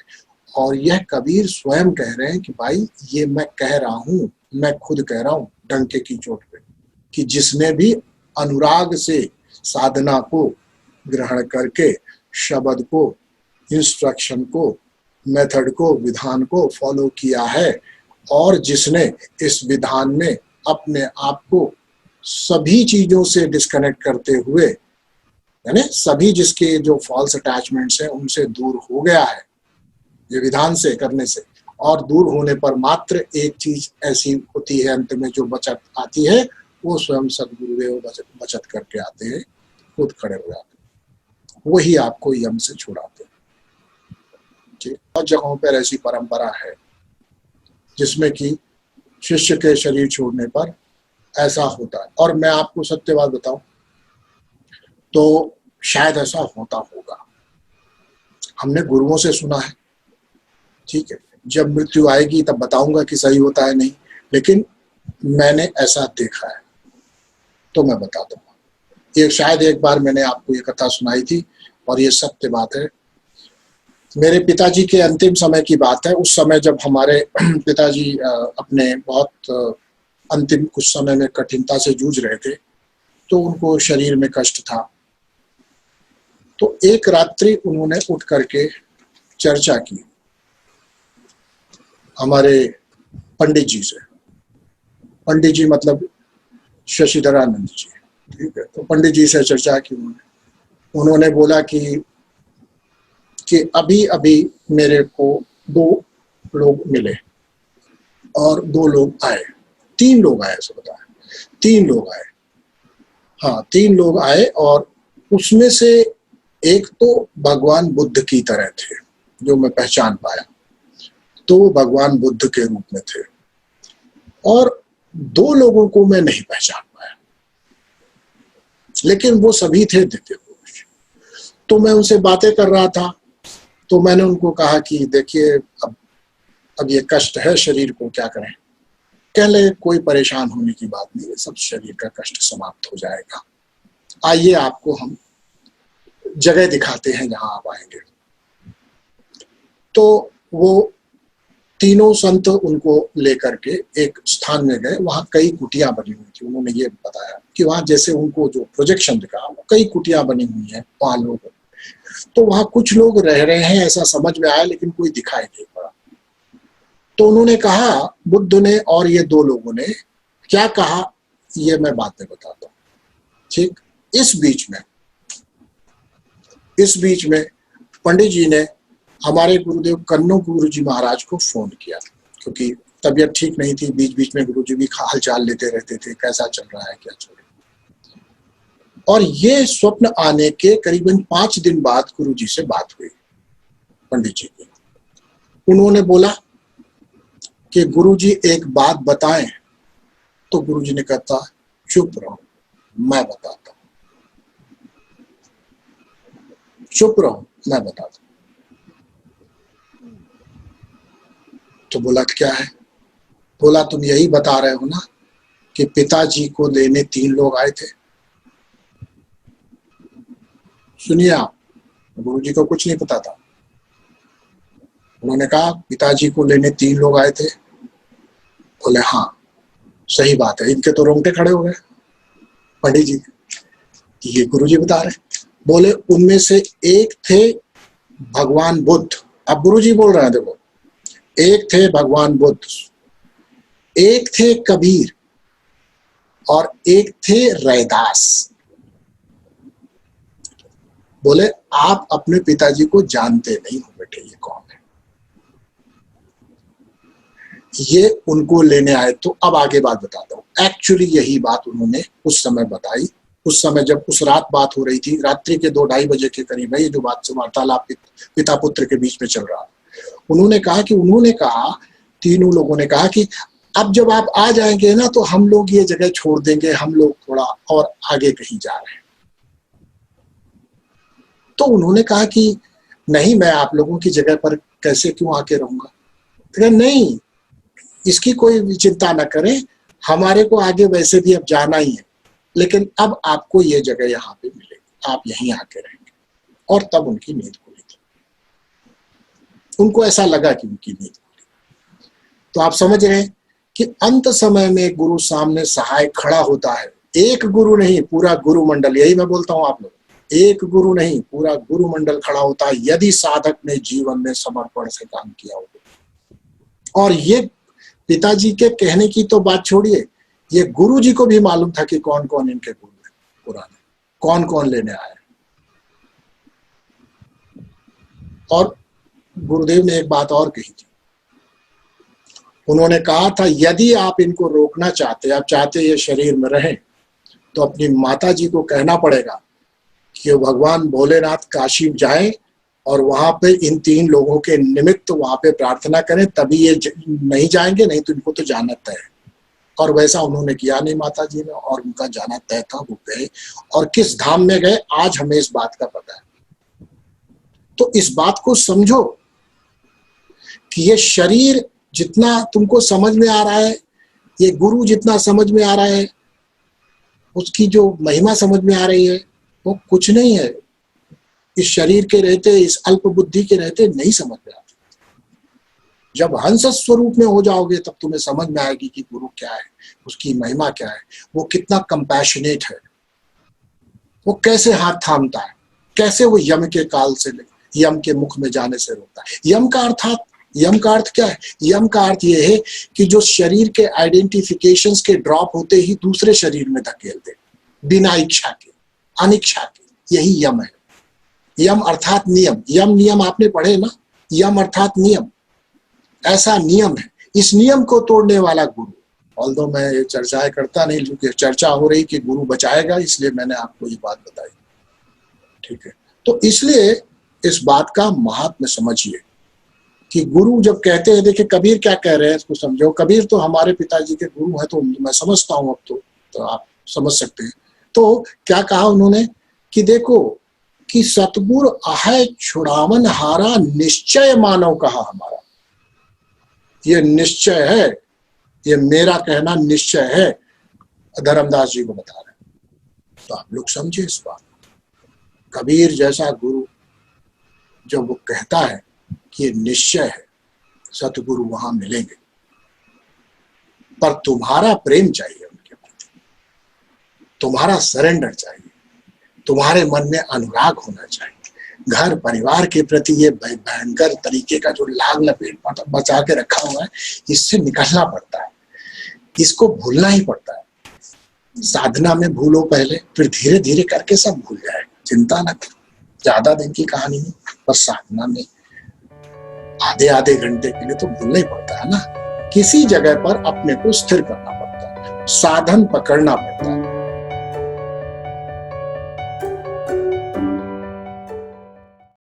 और यह कबीर स्वयं कह रहे हैं कि भाई ये मैं कह रहा हूं, मैं खुद कह रहा हूं डंके की चोट पे, कि जिसने भी अनुराग से साधना को ग्रहण करके शब्द को, इंस्ट्रक्शन को, मेथड को, विधान को फॉलो किया है, और जिसने इस विधान में अपने आप को सभी चीजों से डिस्कनेक्ट करते हुए, यानी सभी जिसके जो फॉल्स अटैचमेंट्स हैं उनसे दूर हो गया है ये विधान से करने से, और दूर होने पर मात्र एक चीज ऐसी होती है अंत में जो बचत आती है, वो स्वयं सदगुरुदेव बचत करके आते हैं, खुद खड़े हो जाते हैं, वही आपको यम से छुड़ाते हैं। बहुत जगहों पर ऐसी परंपरा है जिसमें कि शिष्य के शरीर छोड़ने पर ऐसा होता है, और मैं आपको सत्य बात बताऊं तो शायद ऐसा होता होगा, हमने गुरुओं से सुना है, ठीक है, जब मृत्यु आएगी तब बताऊंगा कि सही होता है नहीं, लेकिन मैंने ऐसा देखा है तो मैं बता दूंगा। ये शायद एक बार मैंने आपको ये कथा सुनाई थी और ये सत्य बात है। मेरे पिताजी के अंतिम समय की बात है। उस समय जब हमारे पिताजी अपने बहुत अंतिम कुछ समय में कठिनता से जूझ रहे थे, तो उनको शरीर में कष्ट था। तो एक रात्रि उन्होंने उठ करके चर्चा की हमारे पंडित जी से। पंडित जी मतलब शशिधरानंद जी, ठीक है। तो पंडित जी से चर्चा की उन्होंने बोला कि अभी अभी मेरे को 2 लोग मिले और 2 लोग आए, 3 लोग आए, ऐसा बताया, 3 लोग आए, हाँ 3 लोग आए, और उसमें से एक तो भगवान बुद्ध की तरह थे जो मैं पहचान पाया, तो वो भगवान बुद्ध के रूप में थे, और 2 लोगों को मैं नहीं पहचान पाया, लेकिन वो सभी थे दिव्य पुरुष। तो मैं उनसे बातें कर रहा था, तो मैंने उनको कहा कि देखिए अब ये कष्ट है शरीर को, क्या करें? कह ले कोई परेशान होने की बात नहीं है, सब शरीर का कष्ट समाप्त हो जाएगा, आइए आपको हम जगह दिखाते हैं जहां आप आएंगे। तो वो तीनों संत उनको लेकर के एक स्थान में गए, वहां कई कुटियां बनी हुई थी। उन्होंने ये बताया कि वहां जैसे उनको जो प्रोजेक्शन दिखा, कई कुटियां बनी हुई हैं, वहां लोग, तो वहां कुछ लोग रह रहे हैं ऐसा समझ में आया, लेकिन कोई दिखाई नहीं पड़ा। तो उन्होंने कहा, बुद्ध ने और ये 2 लोगों ने क्या कहा ये मैं बाद में बताता हूँ, ठीक। इस बीच में पंडित जी ने हमारे गुरुदेव कन्नो गुरु जी महाराज को फोन किया, क्योंकि तबीयत ठीक नहीं थी। बीच बीच में गुरु जी भी हाल चाल लेते रहते थे, कैसा चल रहा है, क्या चल रहा है। और ये स्वप्न आने के करीबन 5 दिन बाद गुरु जी से बात हुई पंडित जी की। उन्होंने बोला कि गुरु जी एक बात बताएं, तो गुरु जी ने कहता चुप रहो मैं बताता हूं, चुप रहो मैं बताता हूं। तो बोला क्या है? बोला तुम यही बता रहे हो ना कि पिताजी को लेने 3 लोग आए थे। सुनिए आप, गुरुजी को कुछ नहीं पता था। उन्होंने कहा पिताजी को लेने 3 लोग आए थे। बोले हाँ सही बात है। इनके तो रोंगटे खड़े हो गए पंडित जी, ये गुरुजी बता रहे। बोले उनमें से एक थे भगवान बुद्ध। अब गुरुजी बोल रहे हैं, देखो, एक थे भगवान बुद्ध, एक थे कबीर और एक थे रैदास। बोले आप अपने पिताजी को जानते नहीं हो बेटे, ये कौन है? ये उनको लेने आए। तो अब आगे बात बताता हूं। एक्चुअली यही बात उन्होंने उस समय बताई। उस समय जब उस रात बात हो रही थी, रात्रि के 2-2:30 बजे के करीब है ये जो बात वार्तालाप पिता पुत्र के बीच में चल रहा। उन्होंने कहा, तीनों लोगों ने कहा कि अब जब आप आ जाएंगे ना तो हम लोग ये जगह छोड़ देंगे, हम लोग थोड़ा और आगे कहीं जा रहे हैं। तो उन्होंने कहा कि नहीं, मैं आप लोगों की जगह पर कैसे क्यों आके रहूंगा? तो नहीं, इसकी कोई भी चिंता न करें, हमारे को आगे वैसे भी अब जाना ही है, लेकिन अब आपको ये जगह यहाँ पे मिलेगी, आप यहीं आके रहेंगे। और तब उनकी नींद खुली थी। उनको ऐसा लगा कि उनकी नींद खुली। तो आप समझ रहे हैं कि अंत समय में गुरु सामने सहाय खड़ा होता है। एक गुरु नहीं, पूरा गुरु मंडल, यही मैं बोलता हूं आप लोग, एक गुरु नहीं, पूरा गुरु मंडल खड़ा होता है यदि साधक ने जीवन में समर्पण से काम किया हो। और ये पिताजी के कहने की तो बात छोड़िए, ये गुरु जी को भी मालूम था कि कौन कौन इनके गुरु हैं पुराने, कौन कौन लेने आए। और गुरुदेव ने एक बात और कही थी, उन्होंने कहा था यदि आप इनको रोकना चाहते, आप चाहते ये शरीर में रहें, तो अपनी माता जी को कहना पड़ेगा कि भगवान भोलेनाथ काशी जाएं और वहां पे इन 3 लोगों के निमित्त वहां पे प्रार्थना करें, तभी ये नहीं जाएंगे, नहीं तो इनको तो जाना तय है। और वैसा उन्होंने किया नहीं माता जी ने, और उनका जाना तय था, वो गए। और किस धाम में गए आज हमें इस बात का पता है। तो इस बात को समझो कि ये शरीर जितना तुमको समझ में आ रहा है, ये गुरु जितना समझ में आ रहा है, उसकी जो महिमा समझ में आ रही है, वो कुछ नहीं है। इस शरीर के रहते, इस अल्प बुद्धि के रहते नहीं समझ में आती। जब हंस स्वरूप में हो जाओगे तब तुम्हें समझ में आएगी कि गुरु क्या है, उसकी महिमा क्या है, वो कितना कंपैशनेट है, वो कैसे हाथ थामता है, कैसे वो यम के काल से यम के मुख में जाने से रोकता है। यम का अर्थ क्या है? यम का अर्थ ये है कि जो शरीर के आइडेंटिफिकेशंस के ड्रॉप होते ही दूसरे शरीर में धकेल दे, बिना इच्छा के, अनिच्छा के, यही यम है। यम अर्थात नियम। यम नियम आपने पढ़े ना, यम अर्थात नियम, ऐसा नियम है। इस नियम को तोड़ने वाला गुरु, ऑल्दो मैं ये चर्चाएं करता नहीं, क्योंकि चर्चा हो रही कि गुरु बचाएगा, इसलिए मैंने आपको ये बात बताई, ठीक है। तो इसलिए इस बात का महात्म्य समझिए कि गुरु जब कहते हैं, देखिए कबीर क्या कह रहे हैं इसको समझो। कबीर तो हमारे पिताजी के गुरु हैं, तो मैं समझता हूं, अब तो आप समझ सकते हैं। तो क्या कहा उन्होंने कि देखो कि सतगुरु आहे छुड़ावन हारा, निश्चय मानव कहा हमारा। ये निश्चय है, ये मेरा कहना निश्चय है, धर्मदास जी को बता रहे हैं। तो आप लोग समझे इस बात। कबीर जैसा गुरु जब वो कहता है कि ये निश्चय है, सतगुरु वहां मिलेंगे, पर तुम्हारा प्रेम चाहिए उनके प्रति, तुम्हारा सरेंडर चाहिए, तुम्हारे मन में अनुराग होना चाहिए। घर परिवार के प्रति ये भयंकर तरीके का जो लाग लपेट बचा के रखा हुआ है, इससे निकलना पड़ता है, इसको भूलना ही पड़ता है। साधना में भूलो पहले, फिर धीरे धीरे करके सब भूल जाएगा, चिंता न करो। ज्यादा दिन की कहानी नहीं, पर साधना में आधे आधे घंटे के लिए तो भूलना ही पड़ता है ना। किसी जगह पर अपने को स्थिर करना पड़ता है, साधन पकड़ना पड़ता है।